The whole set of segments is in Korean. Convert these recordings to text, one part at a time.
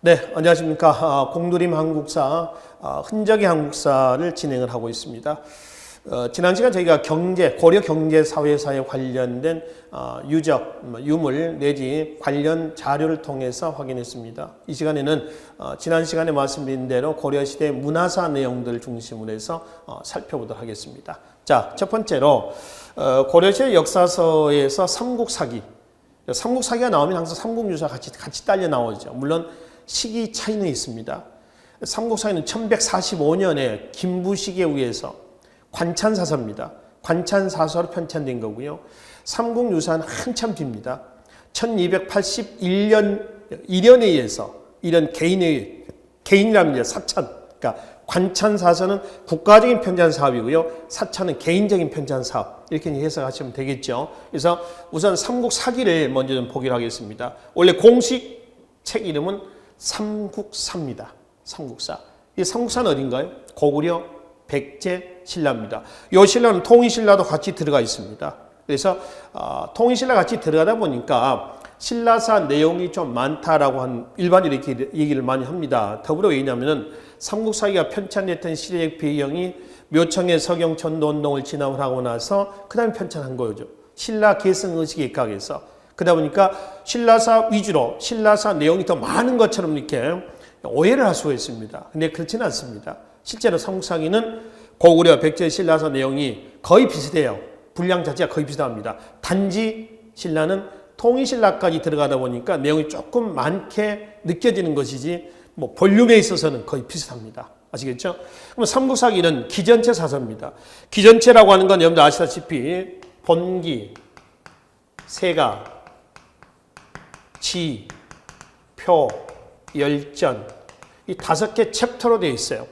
네, 안녕하십니까. 공두림 한국사, 흔적의 한국사를 진행을 하고 있습니다. 지난 시간 저희가 고려 경제사회사에 관련된 유적, 유물 내지 관련 자료를 통해서 확인했습니다. 이 시간에는 지난 시간에 말씀드린 대로 고려시대 문화사 내용들을 중심으로 해서 살펴보도록 하겠습니다. 자, 첫 번째로 고려시대 역사서에서 삼국사기. 삼국사기가 나오면 항상 삼국유사 같이 딸려 나오죠. 물론 시기 차이는 있습니다. 삼국사기는 1145년에 김부식에 의해서 관찬사서입니다. 관찬사서로 편찬된 거고요. 삼국유사는 한참 뒤입니다. 1281년 일연에 의해서 이런 개인이랍니다. 사찬. 그러니까 관찬사서는 국가적인 편찬 사업이고요. 사찬은 개인적인 편찬 사업. 이렇게 해석하시면 되겠죠. 그래서 우선 삼국사기를 먼저 좀 보기로 하겠습니다. 원래 공식 책 이름은 삼국사입니다. 삼국사. 이 삼국사는 어딘가요? 고구려 백제 신라입니다. 이 신라는 통일신라도 같이 들어가 있습니다. 그래서 통일신라 같이 들어가다 보니까 신라사 내용이 좀 많다라고 한 일반인이 이렇게 얘기를 많이 합니다. 더불어 왜냐하면 삼국사기가 편찬됐던 시대적 배경이 묘청의 서경천도운동을 진압을 하고 나서 그 다음에 편찬한 거죠. 신라 계승의식에 입각해서. 그러다 보니까 신라사 위주로 신라사 내용이 더 많은 것처럼 이렇게 오해를 할 수가 있습니다. 근데 그렇지는 않습니다. 실제로 삼국사기는 고구려 백제 신라사 내용이 거의 비슷해요. 분량 자체가 거의 비슷합니다. 단지 신라는 통일신라까지 들어가다 보니까 내용이 조금 많게 느껴지는 것이지 뭐 볼륨에 있어서는 거의 비슷합니다. 아시겠죠? 그럼 삼국사기는 기전체 사서입니다. 기전체라고 하는 건 여러분들 아시다시피 본기, 세가, 지, 표, 열전 이 5개 챕터로 되어 있어요.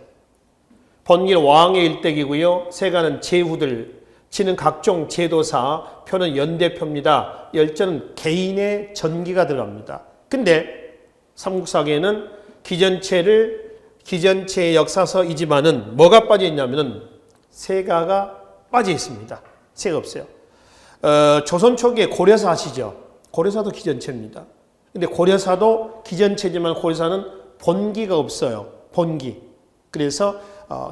본기는 왕의 일대기고요. 세가는 제후들, 지는 각종 제도사, 표는 연대표입니다. 열전은 개인의 전기가 들어갑니다. 근데 삼국사기에는 기전체의 역사서이지만은 뭐가 빠져 있냐면은 세가가 빠져 있습니다. 세가 없어요. 조선 초기에 고려사 아시죠? 고려사도 기전체입니다. 근데 고려사도 기전체지만 고려사는 본기가 없어요. 본기. 그래서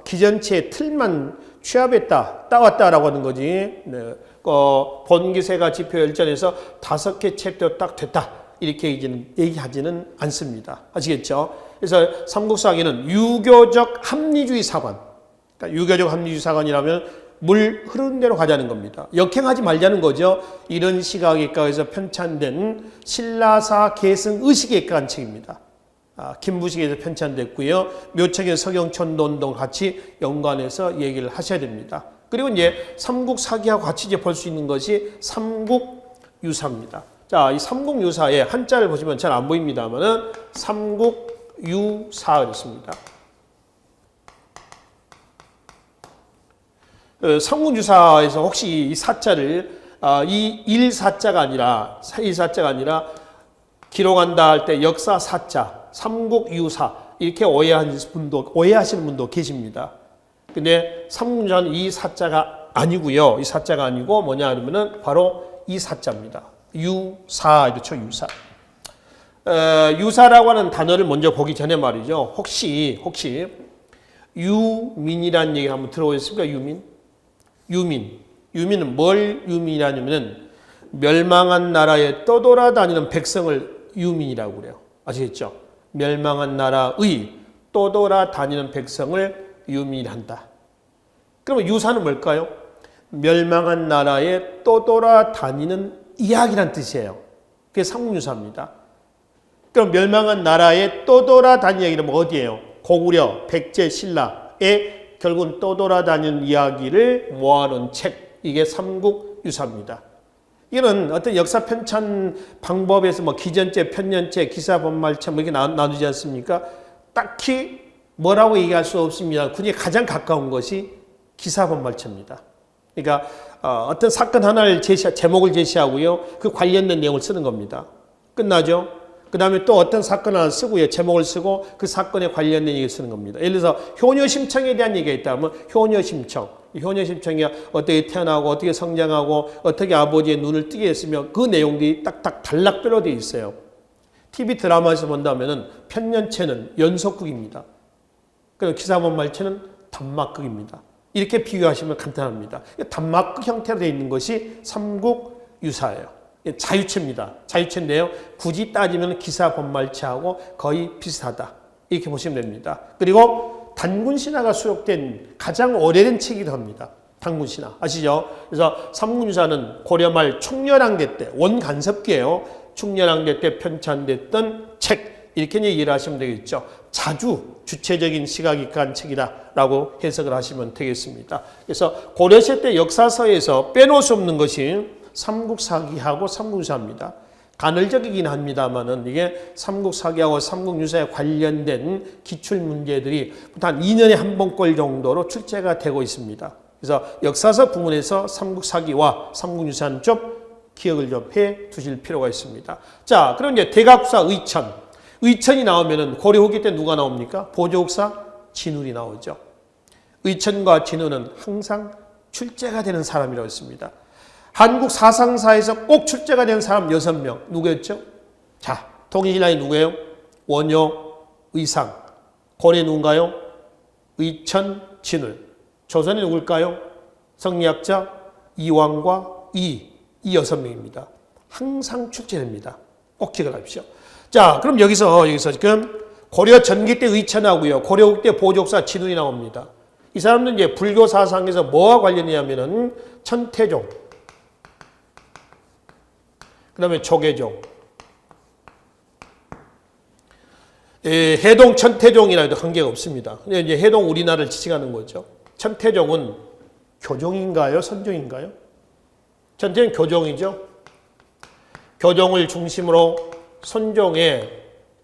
기전체의 틀만 취합했다, 따왔다라고 하는 거지. 네. 본기세가 지표열전에서 5개 챕터 딱 됐다. 이렇게 얘기하지는 않습니다. 아시겠죠? 그래서 삼국사기는 유교적 합리주의 사관. 그러니까 유교적 합리주의 사관이라면 물 흐르는 대로 가자는 겁니다. 역행하지 말자는 거죠. 이런 시각에 입각해서 편찬된 신라사 계승 의식에 입각한 책입니다. 김부식에서 편찬됐고요. 묘책의 서경천도운동 같이 연관해서 얘기를 하셔야 됩니다. 그리고 이제 삼국사기하고 같이 이제 볼 수 있는 것이 삼국유사입니다. 자, 이 삼국유사의 한자를 보시면 잘 안 보입니다만은 삼국유사 그렇습니다. 삼국유사에서 혹시 이 사자를 이 일사자가 아니라 기록한다 할 때 역사 사자, 삼국유사 이렇게 오해하시는 분도 계십니다. 근데 삼국유사는 이 사자가 아니고요. 이 사자가 아니고 뭐냐 그러면은 바로 이 사자입니다. 유사 이렇죠. 유사. 유사라고 하는 단어를 먼저 보기 전에 말이죠. 혹시 유민이라는 얘기 한번 들어보셨습니까? 유민은 뭘 유민이라냐면은 멸망한 나라에 떠돌아다니는 백성을 유민이라고 그래요. 아시겠죠? 멸망한 나라의 떠돌아다니는 백성을 유민한다. 그러면 유사는 뭘까요? 멸망한 나라에 떠돌아다니는 이야기란 뜻이에요. 그게 삼국유사입니다. 그럼 멸망한 나라에 떠돌아다니는 이야기는 어디예요? 고구려, 백제, 신라에 결국은 떠돌아다니는 이야기를 모아놓은 책, 이게 삼국유사입니다. 이거는 어떤 역사 편찬 방법에서 뭐 기전체, 편년체, 기사본말체 뭐 이렇게 나누지 않습니까? 딱히 뭐라고 얘기할 수 없습니다. 그중에 가장 가까운 것이 기사본말체입니다. 그러니까 어떤 사건 하나를 제목을 제시하고요. 그 관련된 내용을 쓰는 겁니다. 끝나죠? 그 다음에 또 어떤 사건 하나 쓰고요. 제목을 쓰고 그 사건에 관련된 얘기를 쓰는 겁니다. 예를 들어서 효녀심청에 대한 얘기가 있다면 효녀심청. 효녀심청이 어떻게 태어나고 어떻게 성장하고 어떻게 아버지의 눈을 뜨게 했으며 그 내용들이 딱딱 단락별로 되어 있어요. TV 드라마에서 본다면은 편년체는 연속극입니다. 그리고 기사본말체는 단막극입니다. 이렇게 비교하시면 간단합니다. 단막극 형태로 되어 있는 것이 삼국유사예요. 자유체입니다. 자유체인데요. 굳이 따지면 기사본말체하고 거의 비슷하다. 이렇게 보시면 됩니다. 그리고 단군신화가 수록된 가장 오래된 책이기도 합니다. 단군신화. 아시죠? 그래서 삼국유사는 고려 말 충렬왕대 때, 원간섭기예요. 충렬왕대 때 편찬됐던 책. 이렇게 이해를 하시면 되겠죠. 자주 주체적인 시각이 간 책이다라고 해석을 하시면 되겠습니다. 그래서 고려시대 때 역사서에서 빼놓을 수 없는 것이 삼국사기하고 삼국유사입니다. 간헐적이긴 합니다만은 이게 삼국사기하고 삼국유사에 관련된 기출 문제들이 한 2년에 한 번꼴 정도로 출제가 되고 있습니다. 그래서 역사서 부문에서 삼국사기와 삼국유사는 좀 기억을 좀 해 두실 필요가 있습니다. 자, 그럼 이제 대각국사 의천. 의천이 나오면은 고려 후기 때 누가 나옵니까? 보조국사 진울이 나오죠. 의천과 진울은 항상 출제가 되는 사람이라고 했습니다. 한국 사상사에서 꼭 출제가 된 사람 6명. 누구였죠? 자, 통일신라이 누구예요? 원효, 의상. 고려 누군가요? 의천, 진울. 조선이 누굴까요? 성리학자 이왕과 이 6명입니다. 항상 출제됩니다. 꼭 기억을 하십시오. 자, 그럼 여기서 지금 고려 전기 때 의천하고요. 고려 후기 때 보조국사 진울이 나옵니다. 이 사람들은 이제 불교 사상에서 뭐와 관련이냐면은 천태종, 그 다음에 조계종, 해동 천태종이라 해도 관계가 없습니다. 근데 이제 해동 우리나라를 지칭하는 거죠. 천태종은 교종인가요? 선종인가요? 천태종은 교종이죠. 교종을 중심으로 선종의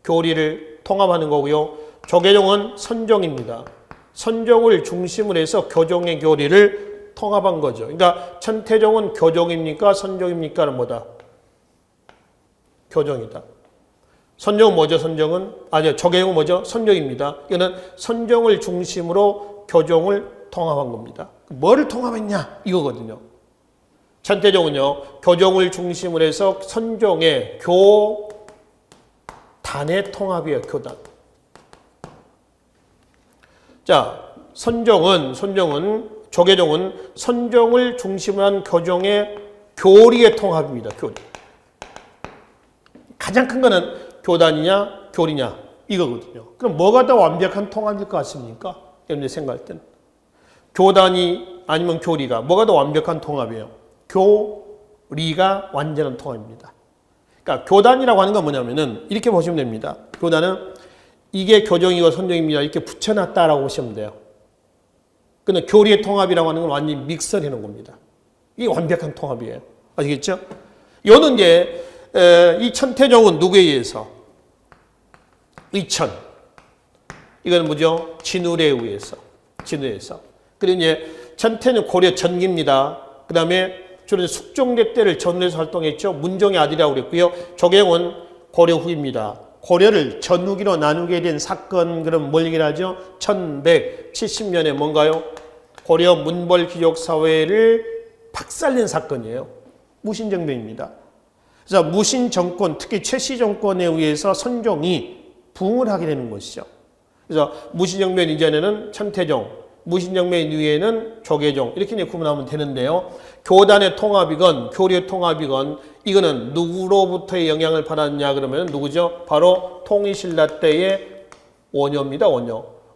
교리를 통합하는 거고요. 조계종은 선종입니다. 선종을 중심으로 해서 교종의 교리를 통합한 거죠. 그러니까 천태종은 교종입니까? 선종입니까는 뭐다? 교종이다. 선종은 뭐죠? 선종은? 아니요. 조계종은 뭐죠? 선종입니다. 이거는 선종을 중심으로 교종을 통합한 겁니다. 뭐를 통합했냐? 이거거든요. 천태종은요. 교종을 중심으로 해서 선종의 교단의 통합이에요. 교단. 자, 선종은 조계종은 선종을 중심으로 한 교종의 교리의 통합입니다. 교리. 가장 큰 거는 교단이냐 교리냐 이거거든요. 그럼 뭐가 더 완벽한 통합일 것 같습니까? 여러분들 생각할 때는. 교단이 아니면 교리가 뭐가 더 완벽한 통합이에요? 교리가 완전한 통합입니다. 그러니까 교단이라고 하는 건 뭐냐면은 이렇게 보시면 됩니다. 교단은 이게 교종이고 선종입니다. 이렇게 붙여놨다라고 보시면 돼요. 근데 교리의 통합이라고 하는 건 완전히 믹서를 해놓은 겁니다. 이게 완벽한 통합이에요. 아시겠죠? 요는 이제 이 천태종은 누구에 의해서? 의천. 이거는 뭐죠? 진울에 의해서. 그리고 이제 천태는 고려 전기입니다. 그 다음에 주로 숙종대 때를 전후에서 활동했죠. 문종의 아들이라고 그랬고요. 조계종은 고려 후입니다. 고려를 전후기로 나누게 된 사건, 그럼 뭘 얘기하죠? 1170년에 뭔가요? 고려 문벌 귀족 사회를 박살낸 사건이에요. 무신정변입니다. 그래서 무신 정권, 특히 최씨 정권에 의해서 선종이 부흥을 하게 되는 것이죠. 그래서 무신정변 이전에는 천태종, 무신정변 이후에는 조계종 이렇게 이제 구분하면 되는데요. 교단의 통합이건 교리의 통합이건 이거는 누구로부터의 영향을 받았냐 그러면 누구죠? 바로 통일신라 때의 원효입니다.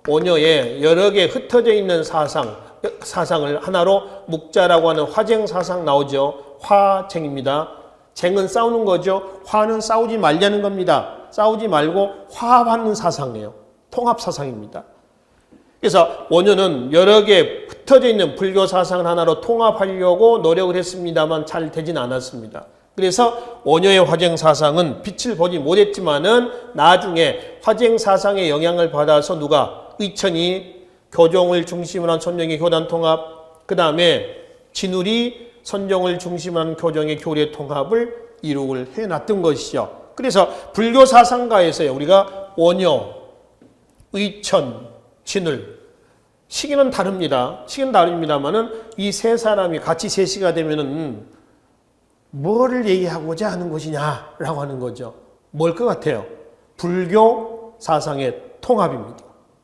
원효의 여러 개 흩어져 있는 사상을 하나로 묵자라고 하는 화쟁사상 나오죠. 화쟁입니다. 쟁은 싸우는 거죠. 화는 싸우지 말자는 겁니다. 싸우지 말고 화합하는 사상이에요. 통합사상입니다. 그래서 원효는 여러 개 흩어져 있는 불교 사상을 하나로 통합하려고 노력을 했습니다만 잘 되진 않았습니다. 그래서 원효의 화쟁사상은 빛을 보지 못했지만은 나중에 화쟁사상의 영향을 받아서 누가? 의천이 교종을 중심으로 한 선종의 교단 통합, 그 다음에 진울이 선종을 중심으로 한 교종의 교리의 통합을 이룩을 해놨던 것이죠. 그래서 불교 사상가에서요, 우리가 원효, 의천, 진울, 시기는 다릅니다. 시기는 다릅니다만은 이 세 사람이 같이 제시가 되면은 뭐를 얘기하고자 하는 것이냐라고 하는 거죠. 뭘 것 같아요? 불교 사상의 통합입니다.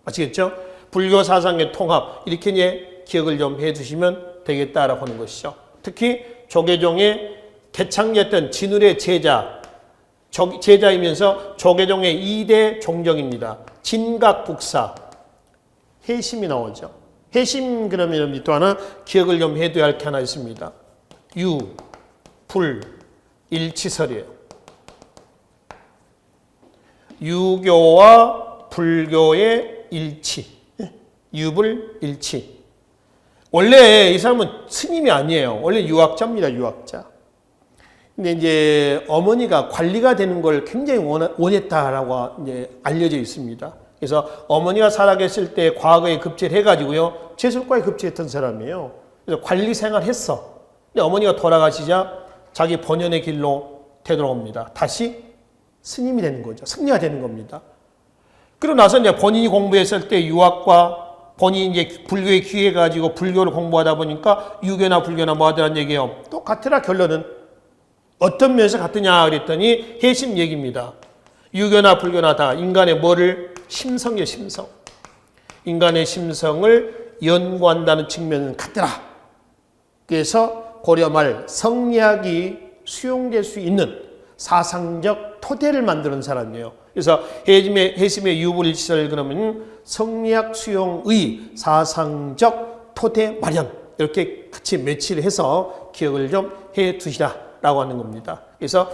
아시겠죠? 불교 사상의 통합, 이렇게 이제 기억을 좀 해두시면 되겠다라고 하는 것이죠. 특히 조계종의 개창했던 진울의 제자이면서 조계종의 2대 종정입니다. 진각국사, 해심이 나오죠. 해심 그러면 또 하나 기억을 좀 해둬야 할 게 하나 있습니다. 유, 불, 일치설이에요. 유교와 불교의 일치, 유불 일치. 원래 이 사람은 스님이 아니에요. 원래 유학자입니다. 유학자. 근데 이제 어머니가 관리가 되는 걸 굉장히 원했다라고 이제 알려져 있습니다. 그래서 어머니가 살아계실 때 과거에 급제를 해가지고요, 제술과에 급제했던 사람이에요. 그래서 관리 생활 했어. 근데 어머니가 돌아가시자 자기 본연의 길로 되돌아옵니다. 다시 스님이 되는 거죠. 승려가 되는 겁니다. 그러고 나서 이제 본인이 공부했을 때 유학과 본인이 이제 불교에 귀해가지고 불교를 공부하다 보니까 유교나 불교나 뭐 하더란 얘기예요. 똑같으라 결론은. 어떤 면에서 같으냐 그랬더니 해심 얘기입니다. 유교나 불교나 다 인간의 뭐를? 심성이에요. 심성. 인간의 심성을 연구한다는 측면은 같더라. 그래서 고려 말 성리학이 수용될 수 있는 사상적 토대를 만드는 사람이에요. 그래서 해심의 유불일치설 그러면 성리학 수용의 사상적 토대 마련, 이렇게 같이 매치를 해서 기억을 좀 해 두시라라고 하는 겁니다. 그래서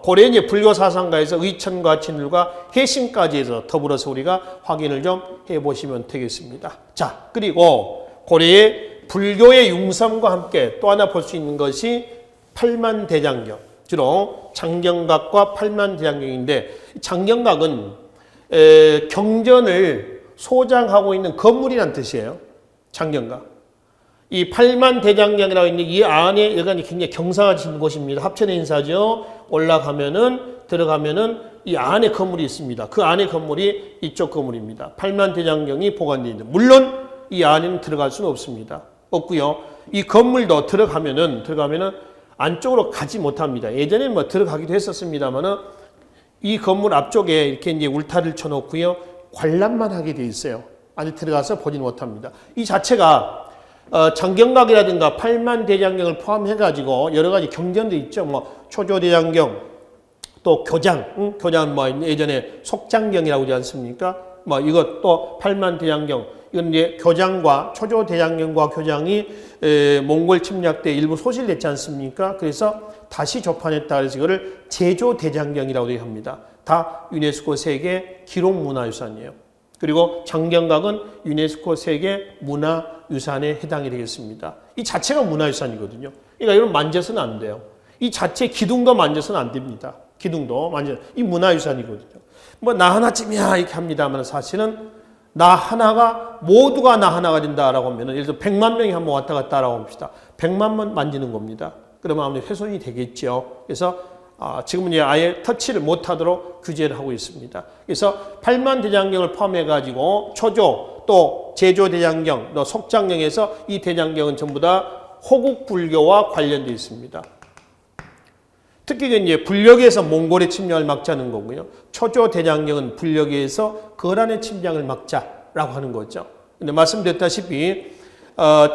고려 이제 불교 사상가에서 의천과 진울과 해심까지 해서 더불어서 우리가 확인을 좀 해보시면 되겠습니다. 자, 그리고 고려의 불교의 융성과 함께 또 하나 볼 수 있는 것이 팔만대장경, 주로 장경각과 팔만대장경인데, 장경각은 경전을 소장하고 있는 건물이란 뜻이에요. 장경각. 이 팔만대장경이라고 있는 이 안에 여기가 굉장히 경사진 곳입니다. 합천의 인사죠. 들어가면은 이 안에 건물이 있습니다. 그 안에 건물이 이쪽 건물입니다. 팔만대장경이 보관되어 있는. 물론 이 안에는 들어갈 수는 없습니다. 없고요. 이 건물도 들어가면은 안쪽으로 가지 못합니다. 예전에 뭐 들어가기도 했었습니다만은 이 건물 앞쪽에 이렇게 이제 울타리를 쳐놓고요, 관람만 하게 돼 있어요. 안에 들어가서 보지 못합니다. 이 자체가 장경각이라든가 팔만대장경을 포함해가지고 여러 가지 경전도 있죠. 뭐 초조대장경, 또 교장, 교장 뭐 예전에 속장경이라고 하지 않습니까? 뭐 이것 또 팔만대장경, 이건 이제 교장과 초조대장경과 교장이 몽골 침략 때 일부 소실됐지 않습니까? 그래서 다시 조판했다. 그래서 이거를 제조대장경이라고 합니다. 다 유네스코 세계 기록문화유산이에요. 그리고 장경각은 유네스코 세계 문화유산에 해당이 되겠습니다. 이 자체가 문화유산이거든요. 그러니까 이런 만져서는 안 돼요. 이 자체 기둥도 만져서는 안 됩니다. 기둥도 이 문화유산이거든요. 뭐 나 하나쯤이야 이렇게 합니다만 사실은 나 하나가 모두가 나 하나가 된다라고 하면 예를 들어 100만 명이 한번 왔다 갔다라고 합시다. 100만 번 만지는 겁니다. 그러면 아무래도 훼손이 되겠죠. 그래서 지금은 이제 아예 터치를 못하도록 규제를 하고 있습니다. 그래서 팔만대장경을 포함해가지고 초조, 또 제조대장경, 또 속장경에서 이 대장경은 전부 다 호국불교와 관련되어 있습니다. 특히 이제 불력에서 몽골의 침략을 막자는 거고요. 초조대장경은 불력에서 거란의 침략을 막자라고 하는 거죠. 근데 말씀드렸다시피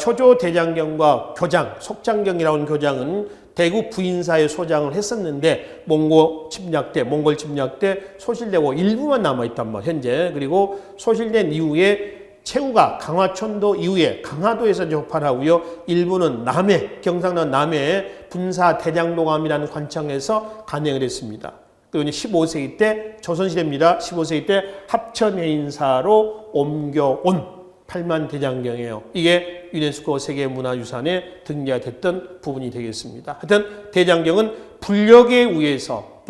초조대장경과 교장, 속장경이라고 하는 교장은 대구 부인사에 소장을 했었는데 몽골 침략 때 소실되고 일부만 남아있단 말이에요. 현재. 그리고 소실된 이후에 최후가 강화천도 이후에 강화도에서 접판하고요. 일부는 남해, 경상도 남해의 분사 대장동암이라는 관청에서 간행을 했습니다. 그리고 15세기 때 조선시대입니다. 15세기 때 합천해인사로 옮겨온 팔만대장경이에요. 이게 유네스코 세계문화유산에 등재가 됐던 부분이 되겠습니다. 하여튼 대장경은 불력에 의해서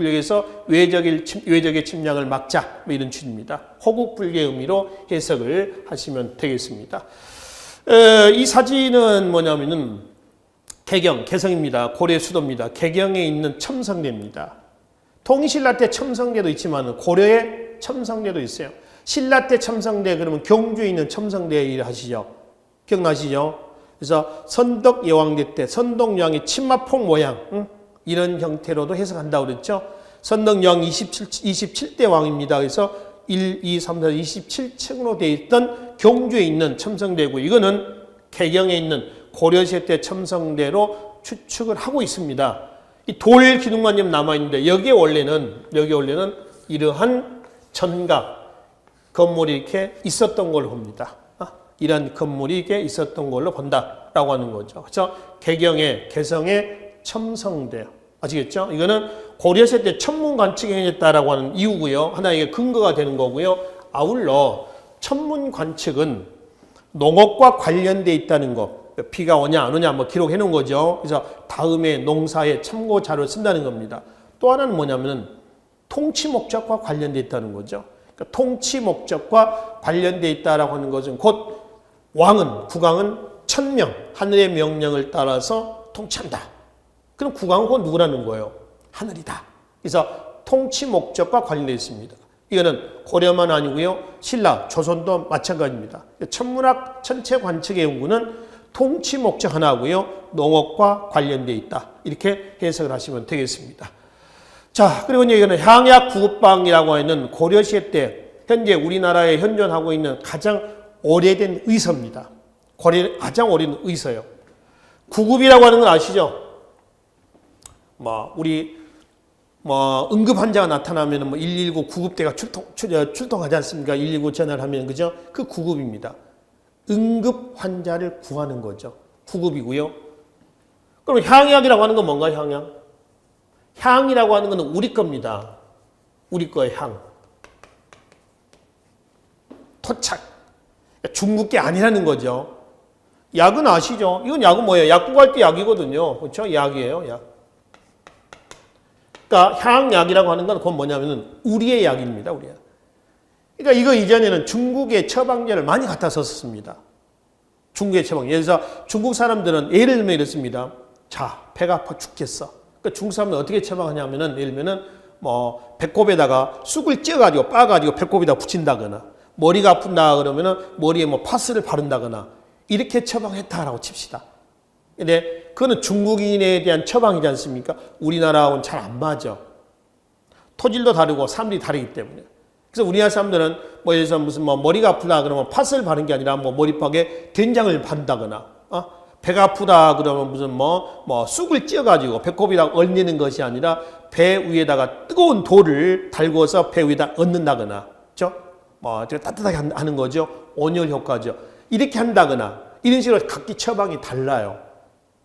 외적의 침략을 막자, 뭐 이런 취지입니다. 호국불교의 의미로 해석을 하시면 되겠습니다. 이 사진은 뭐냐면은 개성입니다. 고려 수도입니다. 개경에 있는 첨성대입니다. 통일신라 때 첨성대도 있지만 고려에 첨성대도 있어요. 신라 때 첨성대 그러면 경주에 있는 첨성대 일 하시죠. 기억나시죠? 그래서 선덕여왕대 때 선덕여왕의 치마폭 모양 이런 형태로도 해석한다고 그랬죠. 선덕여왕 27대 왕입니다. 그래서 1, 2, 3, 4, 27층으로 되어 있던 경주에 있는 첨성대고 이거는 개경에 있는 고려시대 때 첨성대로 추측을 하고 있습니다. 이 돌 기둥만 좀 남아있는데 여기에 원래는 이러한 전각 건물이 이렇게 있었던 걸로 봅니다. 이런 건물이 이렇게 있었던 걸로 본다라고 하는 거죠. 그래서 개성의 첨성대. 아시겠죠? 이거는 고려시대 때 천문관측이 행했다라고 하는 이유고요. 하나의 근거가 되는 거고요. 아울러 천문관측은 농업과 관련돼 있다는 거. 비가 오냐 안 오냐 뭐 기록해 놓은 거죠. 그래서 다음에 농사에 참고 자료를 쓴다는 겁니다. 또 하나는 뭐냐면은 통치 목적과 관련돼 있다는 거죠. 그러니까 통치 목적과 관련돼 있다라고 하는 것은 곧 국왕은 천명, 하늘의 명령을 따라서 통치한다. 그럼 국왕은 곧 누구라는 거예요? 하늘이다. 그래서 통치 목적과 관련되어 있습니다. 이거는 고려만 아니고요. 신라, 조선도 마찬가지입니다. 천문학 천체 관측의 연구는 통치 목적 하나고요. 농업과 관련되어 있다. 이렇게 해석을 하시면 되겠습니다. 자, 그리고 이제 이거는 향약 구급방이라고 하는 고려시대 때 현재 우리나라에 현존하고 있는 가장 오래된 의서입니다. 가장 오래된 의서요. 구급이라고 하는 건 아시죠? 응급 환자가 나타나면 119 구급대가 출동하지 않습니까? 119 전화를 하면, 그죠? 그 구급입니다. 응급 환자를 구하는 거죠. 구급이고요. 그럼 향약이라고 하는 건 뭔가 향약? 향이라고 하는 건 우리 겁니다. 우리 거의 향. 토착. 중국 게 아니라는 거죠. 약은 아시죠? 이건 약은 뭐예요? 약국 갈 때 약이거든요. 그렇죠? 약이에요, 약. 그러니까 향약이라고 하는 건 그건 뭐냐면은 우리의 약입니다, 우리의 약. 그러니까 이거 이전에는 중국의 처방제를 많이 갖다 썼습니다. 중국의 처방. 예를 들어서 중국 사람들은 예를 들면 이렇습니다. 자, 배가 아파 죽겠어. 그러니까 중국 사람들은 어떻게 처방하냐면은 예를 들면은 배꼽에다가 쑥을 쪄가지고 빻아가지고 배꼽에다 붙인다거나 머리가 아픈다 그러면은 머리에 파스를 바른다거나 이렇게 처방했다라고 칩시다. 근데 그거는 중국인에 대한 처방이지 않습니까? 우리나라하고는 잘 안 맞아. 토질도 다르고 사람들이 다르기 때문에. 그래서 우리나라 사람들은 예를 들어서 무슨 머리가 아프다 그러면 팥을 바른 게 아니라 머리팍에 된장을 바른다거나, 배가 아프다 그러면 무슨 쑥을 찧어가지고 배꼽에다 얹는 것이 아니라 배 위에다가 뜨거운 돌을 달궈서 배 위에다 얹는다거나, 그렇죠? 따뜻하게 하는 거죠. 온열 효과죠. 이렇게 한다거나 이런 식으로 각기 처방이 달라요.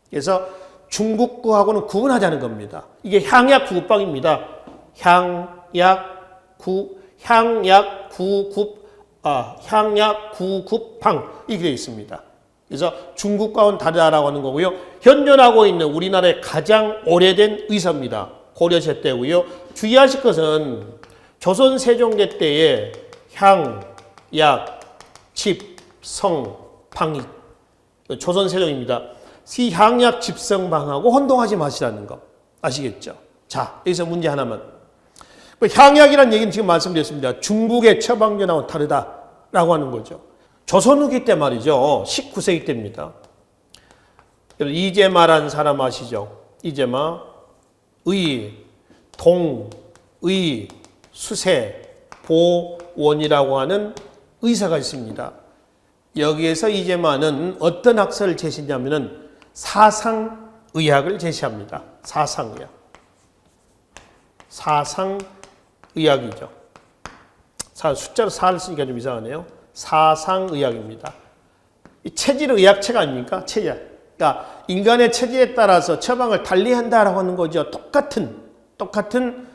그래서 중국 거하고는 구분하자는 겁니다. 이게 향약 구급방입니다. 향약 구급방 이렇게 되어 있습니다. 그래서 중국과는 다르다라고 하는 거고요. 현존하고 있는 우리나라의 가장 오래된 의서입니다. 고려시대 때고요. 주의하실 것은 조선 세종대 때에 향, 약, 집, 성, 방이 조선 세종입니다. 이 향약, 집성방하고 혼동하지 마시라는 거 아시겠죠? 자, 여기서 문제 하나만. 향약이라는 얘기는 지금 말씀드렸습니다. 중국의 처방전하고 다르다라고 하는 거죠. 조선 후기 때 말이죠. 19세기 때입니다. 이재마라는 사람 아시죠? 이재마, 의, 수세, 보원이라고 하는 의사가 있습니다. 여기에서 이재마는 어떤 학설을 제시했냐면은 사상의학을 제시합니다. 사상의학. 사상의학이죠. 숫자로 4를 쓰니까 좀 이상하네요. 사상의학입니다. 이 체질의학체가 아닙니까? 체질. 그러니까 인간의 체질에 따라서 처방을 달리한다라고 하는 거죠. 똑같은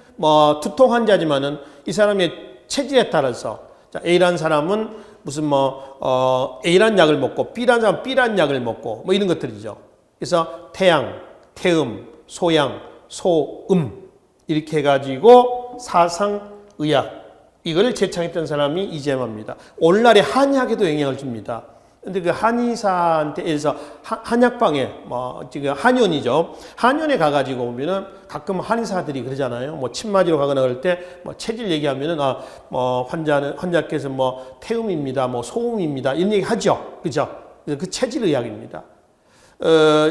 두통 환자지만은 이 사람의 체질에 따라서 A라는 사람은 무슨 A라는 약을 먹고 B라는 사람은 B라는 약을 먹고 이런 것들이죠. 그래서 태양, 태음, 소양, 소음 이렇게 해가지고 사상의학 이걸 제창했던 사람이 이재마입니다. 오늘날의 한의학에도 영향을 줍니다. 근데 그 한의사한테서 한약방에 지금 한의원이죠. 한의원에 가가지고 보면은 가끔 한의사들이 그러잖아요. 침 맞으러 가거나 그럴 때 체질 얘기하면은 환자께서 태음입니다, 소음입니다 이런 얘기 하죠, 그죠? 그 체질 의학입니다.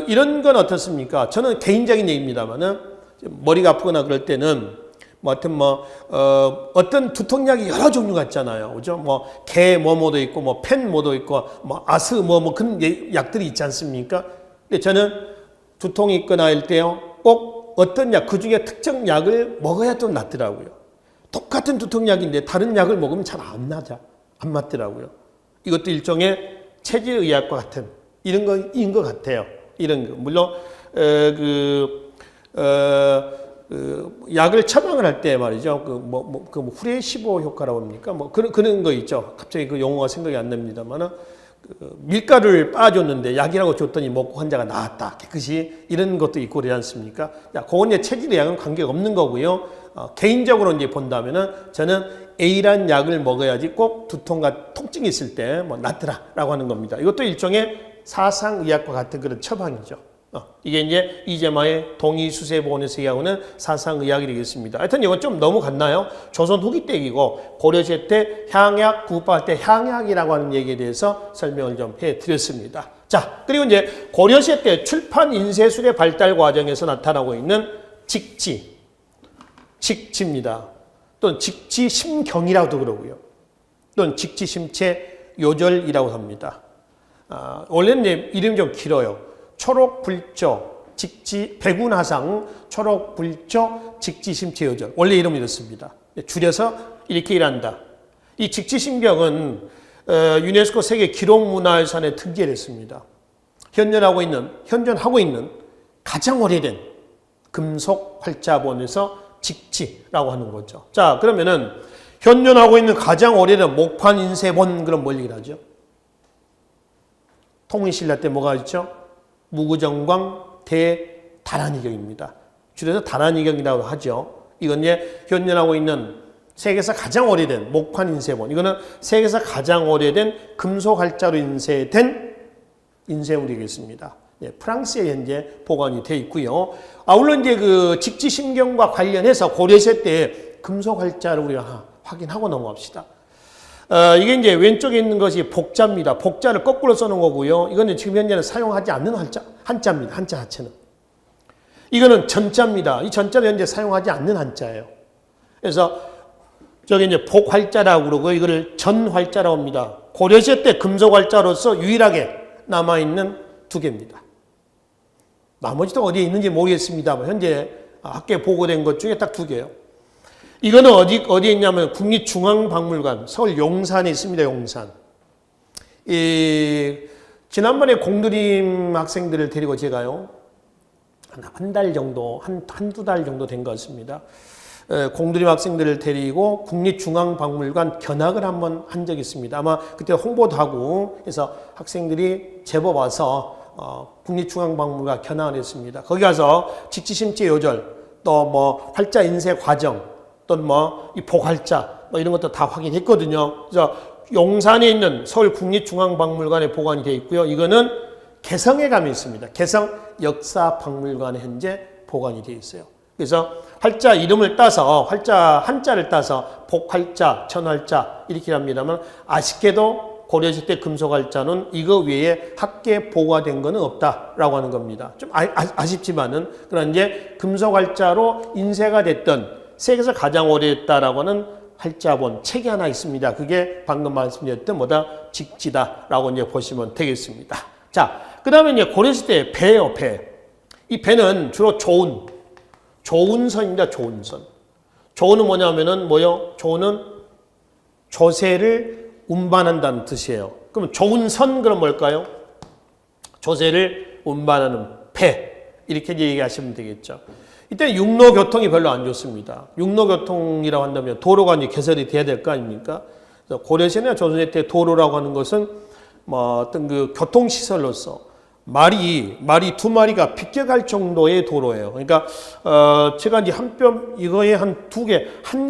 이런 건 어떻습니까? 저는 개인적인 얘기입니다만은 머리가 아프거나 그럴 때는 뭐 하여튼 어떤 두통약이 여러 종류가 있잖아요. 그죠? 개 뭐뭐도 있고, 펜 뭐도 있고, 아스 그런 약들이 있지 않습니까? 근데 저는 두통이 있거나 할 때요, 꼭 어떤 약, 그 중에 특정 약을 먹어야 좀 낫더라고요. 똑같은 두통약인데 다른 약을 먹으면 잘 안 맞더라고요. 이것도 일종의 체질의학과 같은 이런 거인 것 같아요. 이런 거. 물론, 약을 처방을 할 때 말이죠. 후레시보 효과라고 합니까? 그런 거 있죠. 갑자기 그 용어가 생각이 안 납니다만은, 밀가루를 빻아줬는데 약이라고 줬더니 먹고 환자가 나았다. 깨끗이 이런 것도 있고 그러지 않습니까? 그건 이제 체질의학은 관계가 없는 거고요. 개인적으로 이제 본다면은 저는 A란 약을 먹어야지 꼭 두통과 통증이 있을 때 낫더라라고 하는 겁니다. 이것도 일종의 사상의학과 같은 그런 처방이죠. 이게 이제 이재마의 동의수세보원에서 얘기하고는 사상의학이 되겠습니다. 하여튼 이건 좀 너무 갔나요? 조선 후기 때 얘기고 고려시대 때 향약, 구급할 때 향약이라고 하는 얘기에 대해서 설명을 좀 해드렸습니다. 자, 그리고 이제 고려시대 때 출판 인쇄술의 발달 과정에서 나타나고 있는 직지입니다. 또는 직지심경이라고도 그러고요. 또는 직지심체 요절이라고 합니다. 원래는 이제 이름이 좀 길어요. 초록불조, 백운하상, 초록불조, 직지심체요절. 원래 이름이 이렇습니다. 줄여서 이렇게 일한다. 이 직지심경은 유네스코 세계 기록문화유산에 등재됐습니다. 현존하고 있는 가장 오래된 금속 활자본에서 직지라고 하는 거죠. 자, 그러면은 현존하고 있는 가장 오래된 목판 인쇄본, 그럼 뭘 얘기를 하죠? 통일신라 때 뭐가 있죠? 무구정광 대다란이경입니다. 줄여서 다란이경이라고 하죠. 이건 이제 현존하고 있는 세계에서 가장 오래된 목판 인쇄본. 이거는 세계에서 가장 오래된 금속 활자로 인쇄된 인쇄물이겠습니다. 프랑스에 현재 보관이 되어 있고요. 물론 이제 그 직지심경과 관련해서 고려시대 때 금속 활자를 우리가 확인하고 넘어갑시다. 이게 이제 왼쪽에 있는 것이 복자입니다. 복자를 거꾸로 써놓은 거고요. 이거는 지금 현재는 사용하지 않는 한자입니다. 한자 자체는. 이거는 전자입니다. 이 전자는 현재 사용하지 않는 한자예요. 그래서 저기 이제 복활자라고 그러고 이거를 전활자라고 합니다. 고려시대 때 금속 활자로서 유일하게 남아있는 두 개입니다. 나머지도 어디에 있는지 모르겠습니다만 현재 학계에 보고된 것 중에 딱 두 개예요. 이거는 어디에 있냐면 국립중앙박물관 서울 용산에 있습니다. 용산. 지난번에 공드림 학생들을 데리고 제가요 한 달 정도 한두 달 정도 된 것 같습니다. 공드림 학생들을 데리고 국립중앙박물관 견학을 한번 한 적이 있습니다. 아마 그때 홍보도 하고 해서 학생들이 제법 와서 국립중앙박물관 견학을 했습니다. 거기 가서 직지심체 요절 또 활자 인쇄 과정 또는 이 복활자 이런 것도 다 확인했거든요. 그래서 용산에 있는 서울 국립중앙박물관에 보관이 되어 있고요. 이거는 개성에 가면 있습니다. 개성 역사박물관에 현재 보관이 되어 있어요. 그래서 활자 이름을 따서 활자 한자를 따서 복활자, 전활자 이렇게 합니다만 아쉽게도 고려시대 때 금속활자는 이거 외에 학계에 보고된 것은 없다라고 하는 겁니다. 좀 아쉽지만은 그러나 이제 금속활자로 인쇄가 됐던 세계에서 가장 오래됐다라고 하는 활자본 책이 하나 있습니다. 그게 방금 말씀드렸던 직지다라고 이제 보시면 되겠습니다. 자, 그 다음에 이제 고려시대 배예요, 배. 이 배는 주로 조운선입니다, 조운선. 조운은 뭐냐면은 조운은 조세를 운반한다는 뜻이에요. 그럼 조운선 그럼 뭘까요? 조세를 운반하는 배. 이렇게 얘기하시면 되겠죠. 이때 육로교통이 별로 안 좋습니다. 육로교통이라고 한다면 도로가 이제 개설이 돼야 될 거 아닙니까? 고려시대나 조선시대 때 도로라고 하는 것은 어떤 그 교통시설로서 말이 두 마리가 비껴갈 정도의 도로예요. 그러니까 제가 이제 이거에 한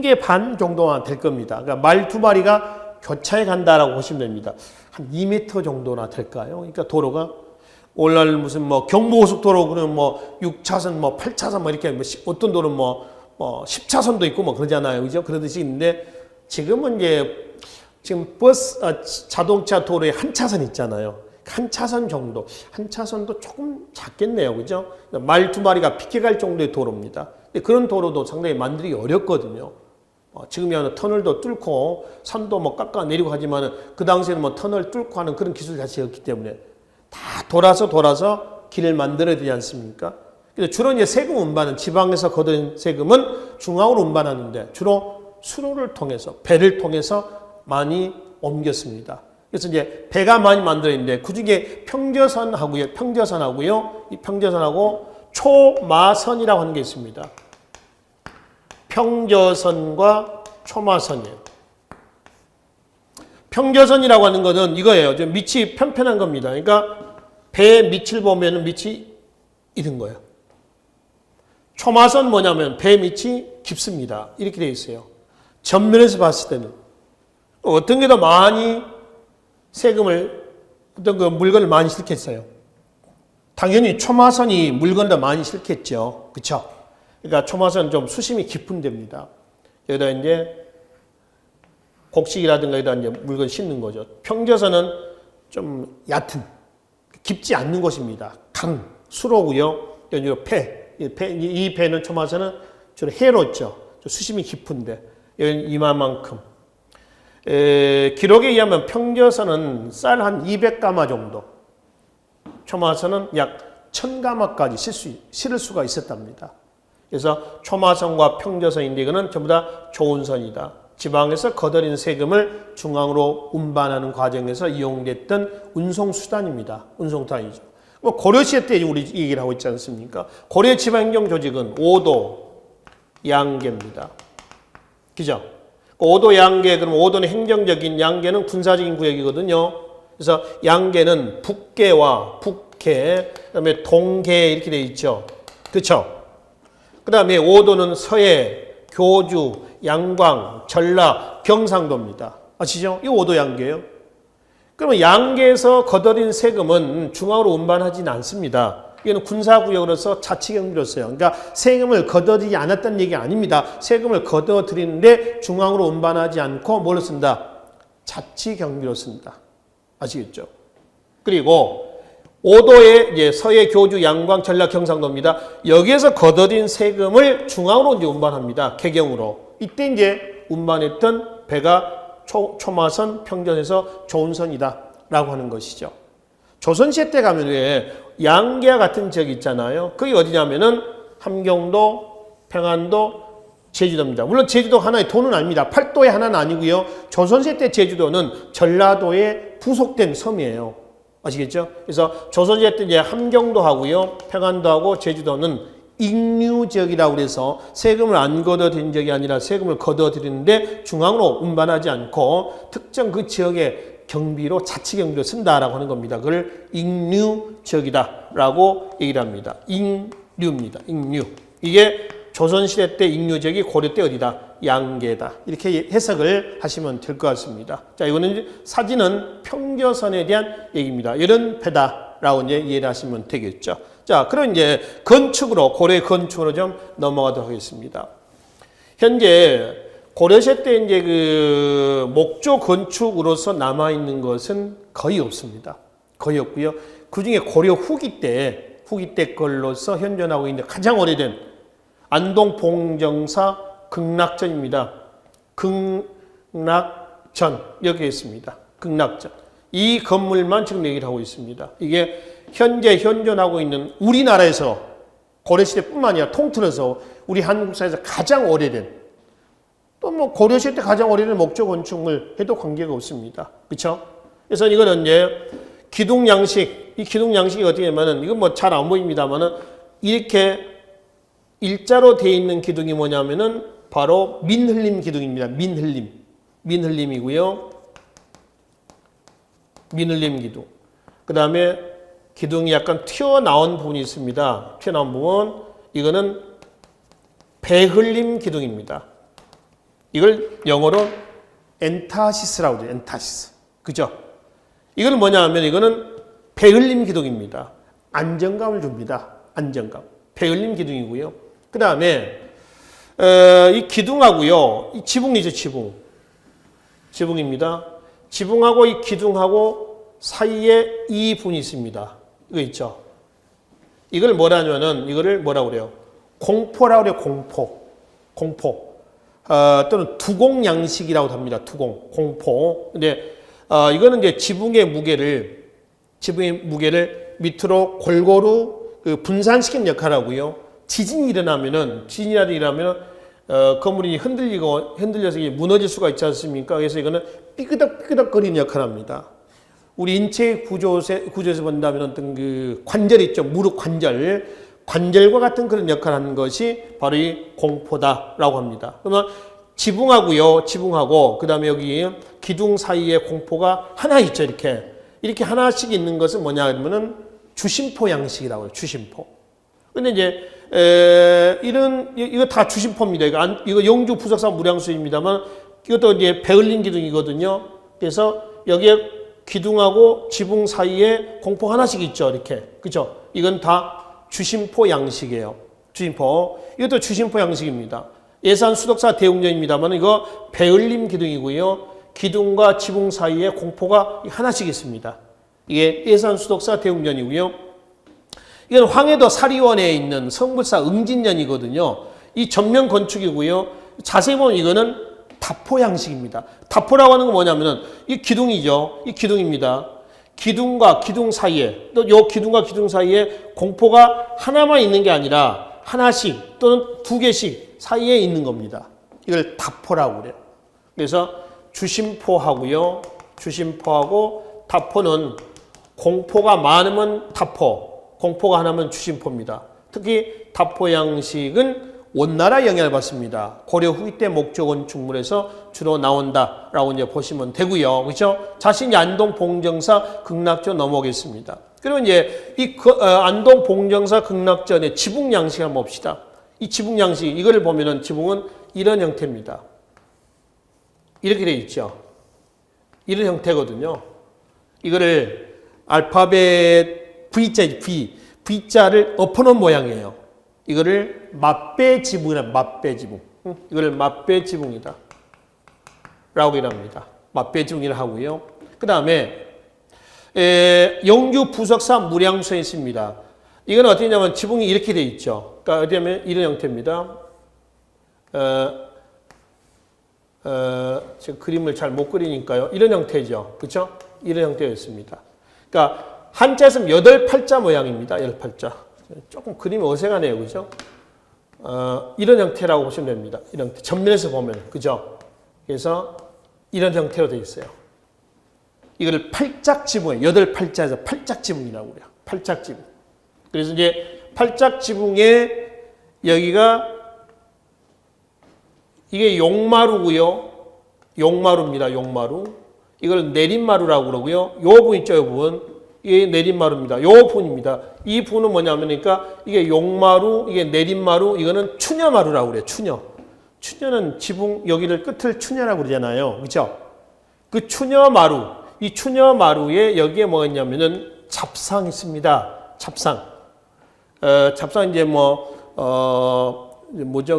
개 반 정도만 될 겁니다. 그러니까 말 두 마리가 교차해 간다라고 보시면 됩니다. 한 2m 정도나 될까요? 그러니까 도로가 오늘날 무슨 경부고속도로 그러면 6차선 8차선 이렇게 어떤 도로는 10차선도 있고 그러잖아요. 그죠? 그러듯이 있는데 지금은 이제 지금 자동차 도로에 한 차선 있잖아요. 한 차선 정도. 한 차선도 조금 작겠네요. 그죠? 말 두 마리가 비켜갈 정도의 도로입니다. 근데 그런 도로도 상당히 만들기 어렵거든요. 지금이야 터널도 뚫고 산도 뭐 깎아내리고 하지만 그 당시에는 뭐 터널 뚫고 하는 그런 기술 자체였기 때문에 다 돌아서 길을 만들어야 되지 않습니까? 그래서 주로 이제 세금 운반은 지방에서 거둔 세금은 중앙으로 운반하는데 주로 수로를 통해서 배를 통해서 많이 옮겼습니다. 그래서 이제 배가 많이 만들어있는데 그중에 평저선하고요. 이 평저선하고 초마선이라고 하는 게 있습니다. 평저선과 초마선이에요. 평저선이라고 하는 것은 이거예요. 좀 밑이 편편한 겁니다. 그러니까 배 밑을 보면 밑이 이런 거예요. 초마선 뭐냐면 배 밑이 깊습니다. 이렇게 되어 있어요. 전면에서 봤을 때는 어떤 게 더 많이 세금을 어떤 그 물건을 많이 실겠어요. 당연히 초마선이 물건을 더 많이 실겠죠. 그렇죠? 그러니까 초마선은 좀 수심이 깊은 데입니다. 여기다 이제 곡식이라든가 여기다 이제 물건 싣는 거죠. 평저선은 좀 얕은 깊지 않는 곳입니다. 강, 수로고요. 여기 이 배는 초마선은 주로 해로 있죠. 수심이 깊은데 이만큼. 기록에 의하면 평저선은 쌀 한 200가마 정도, 초마선은 약 1000가마까지 실을 수가 있었답니다. 그래서 초마선과 평저선인데 이거는 전부 다 좋은 선이다. 지방에서 거둬들인 세금을 중앙으로 운반하는 과정에서 이용됐던 운송수단입니다. 운송수단이죠. 뭐 고려시대 때 우리 얘기를 하고 있지 않습니까? 고려 지방행정조직은 5도 양계입니다. 그죠? 5도 양계, 그럼 5도는 행정적인, 양계는 군사적인 구역이거든요. 그래서 양계는 북계와 북계, 그 다음에 동계 이렇게 되어 있죠. 그렇죠? 그 다음에 5도는 서해, 교주, 양광, 전라, 경상도입니다. 아시죠? 이 5도 양계예요. 그러면 양계에서 거둬들인 세금은 중앙으로 운반하지는 않습니다. 이거는 군사구역으로서 자치경비로서요. 그러니까 세금을 거둬들이지 않았다는 얘기가 아닙니다. 세금을 거둬들이는데 중앙으로 운반하지 않고 뭘로 쓴다? 자치경비로 쓴다. 아시겠죠? 그리고 5도의 이제 서해, 교주, 양광, 전라, 경상도입니다. 여기에서 거둬들인 세금을 중앙으로 이제 운반합니다. 개경으로. 이때 이제 운반했던 배가 초마선, 평전에서 좋은 선이다 라고 하는 것이죠. 조선시대 때 가면 왜 양계와 같은 지역이 있잖아요. 그게 어디냐면은 함경도, 평안도, 제주도입니다. 물론 제주도 하나의 도는 아닙니다. 팔도의 하나는 아니고요. 조선시대 때 제주도는 전라도에 부속된 섬이에요. 아시겠죠? 그래서 조선시대 때 이제 함경도 하고요. 평안도 하고 제주도는 익류 지역이라고 그래서 세금을 안 걷어들인 적이 아니라 세금을 걷어들이는데 중앙으로 운반하지 않고 특정 그 지역의 경비로 자치경비로 쓴다라고 하는 겁니다. 그걸 익류지역이다라고 얘기를 합니다. 익류입니다. 익류. 이게 조선시대 때 익류지역이 고려 때 어디다? 양계다. 이렇게 해석을 하시면 될 것 같습니다. 자, 이거는 사진은 평저선에 대한 얘기입니다. 이런 배다라고 이제 이해를 하시면 되겠죠. 자, 그럼 이제 건축으로, 고려 건축으로 좀 넘어가도록 하겠습니다. 현재 고려시대 때 이제 그 목조 건축으로서 남아있는 것은 거의 없습니다. 거의 없고요. 그 중에 고려 후기 때 걸로서 현존하고 있는 가장 오래된 안동 봉정사 극락전입니다. 극락전, 여기 있습니다. 극락전. 이 건물만 지금 얘기를 하고 있습니다. 이게 현재 현존하고 있는 우리나라에서 고려시대뿐만 아니라 통틀어서 우리 한국사에서 가장 오래된 또 뭐 고려시대 때 가장 오래된 목조 건축물 해도 관계가 없습니다. 그렇죠? 그래서 이거는 이제 기둥 양식, 이 기둥 양식이 어떻게 되면은 이건 뭐 잘 안 보입니다만은 이렇게 일자로 되어 있는 기둥이 뭐냐면은 바로 민흘림 기둥입니다. 민흘림이고요. 민흘림 기둥. 그 다음에 기둥이 약간 튀어나온 부분이 있습니다. 튀어나온 부분. 이거는 배흘림 기둥입니다. 이걸 영어로 엔타시스라고 하죠. 엔타시스. 그죠? 이건 뭐냐 하면 이거는 배흘림 기둥입니다. 안정감을 줍니다. 안정감. 배흘림 기둥이고요. 그 다음에 이 기둥하고요. 이 지붕이죠. 지붕입니다. 지붕하고 이 기둥하고 사이에 이 분이 있습니다. 이거 있죠. 이걸 뭐라냐면은 이거를 뭐라고 그래요? 공포라고 그래요. 공포. 또는 두공 양식이라고 합니다. 두공, 공포. 근데 이거는 이제 지붕의 무게를 밑으로 골고루 그 분산시키는 역할을 하고요. 지진이 일어나면은 건물이 흔들려서 무너질 수가 있지 않습니까? 그래서 이거는 삐그덕삐그덕거리는 역할을 합니다. 우리 인체 구조에서 본다면 어떤 그 관절 있죠. 무릎 관절과 같은 그런 역할을 하는 것이 바로 이 공포다라고 합니다. 그러면 지붕하고 그다음에 여기 기둥 사이에 공포가 하나 있죠. 이렇게 하나씩 있는 것은 뭐냐 하면은 주심포 양식이라고 해요. 주심포. 근데 이제 이거 다 주심포입니다. 이거 영주 부석사 무량수입니다만 이것도 이제 베을린 기둥이거든요. 그래서 여기에 기둥하고 지붕 사이에 공포 하나씩 있죠. 그죠? 이건 다 주심포 양식이에요. 주심포. 이것도 주심포 양식입니다. 예산 수덕사 대웅전입니다만 이거 베을림 기둥이고요. 기둥과 지붕 사이에 공포가 하나씩 있습니다. 이게 예산 수덕사 대웅전이고요. 이건 황해도 사리원에 있는 성불사 응진전이거든요. 이 전면 건축이고요. 자세히 보면 이거는 다포 양식입니다. 다포라고 하는 건 뭐냐면은 이 기둥이죠. 이 기둥입니다. 기둥과 기둥 사이에 또 요 기둥과 기둥 사이에 공포가 하나만 있는 게 아니라 하나씩 또는 두 개씩 사이에 있는 겁니다. 이걸 다포라고 그래요. 그래서 주심포하고요. 주심포하고 다포는 공포가 많으면 다포, 공포가 하나면 주심포입니다. 특히 다포 양식은 원나라 영향을 받습니다. 고려 후기 때 목조 건축물에서 주로 나온다라고 이제 보시면 되고요. 그렇죠? 자신이 안동 봉정사 극락전 넘어오겠습니다. 그리고 이제 이 안동 봉정사 극락전의 지붕 양식 한번 봅시다. 이 지붕 양식 이거를 보면은 지붕은 이런 형태입니다. 이렇게 돼 있죠. 이런 형태거든요. 이거를 알파벳 V자를 엎어놓은 모양이에요. 이거를 맞배 지붕이라 맞배 지붕. 이거를 맞배 지붕이다. 라고 일합니다. 맞배 지붕이라 하고요. 그 다음에 영주 부석사 무량소에 있습니다. 이건 어떻게 되냐면 지붕이 이렇게 돼 있죠. 그러니까 어떻게 하면 이런 형태입니다. 제가 그림을 잘 못 그리니까요. 이런 형태죠. 그렇죠? 이런 형태였습니다. 그러니까 한자에서 8팔자 모양입니다. 8팔자. 조금 그림이 어색하네요. 그죠? 이런 형태라고 보시면 됩니다. 이런 형태. 전면에서 보면. 그죠? 그래서 이런 형태로 되어 있어요. 이거를 팔짝지붕이에요. 8팔자에서 팔짝지붕이라고 그래요. 팔짝지붕. 그래서 이제 팔짝지붕에 여기가 이게 용마루고요. 용마루입니다. 용마루. 이걸 내림마루라고 그러고요. 요 부분 있죠. 요 부분. 이게 내림마루입니다. 요 부분입니다. 이 부분은 뭐냐면 그러니까 이게 용마루, 이게 내림마루, 이거는 추녀마루라고 그래요. 추녀. 추녀는 지붕 여기를 끝을 추녀라고 그러잖아요. 그렇죠? 그 추녀마루, 이 추녀마루에 여기에 뭐가 있냐면은 잡상이 있습니다. 잡상. 잡상 이제 뭐죠?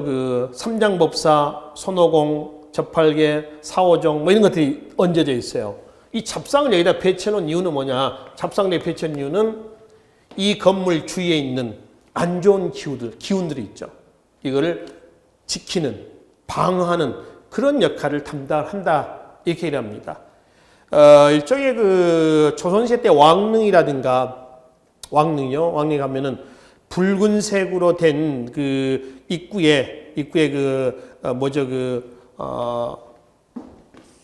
그 삼장법사, 손오공, 접팔계, 사오정 뭐 이런 것들이 얹어져 있어요. 이 잡상을 여기다 배치해놓은 이유는 뭐냐? 잡상에 배치한 이유는 이 건물 주위에 있는 안 좋은 기운들이 있죠. 이거를 지키는, 방어하는 그런 역할을 담당한다. 이렇게 얘기합니다. 일종의 그 조선시대 때 왕릉이라든가 왕릉이요. 왕릉에 가면은 붉은색으로 된 그 입구에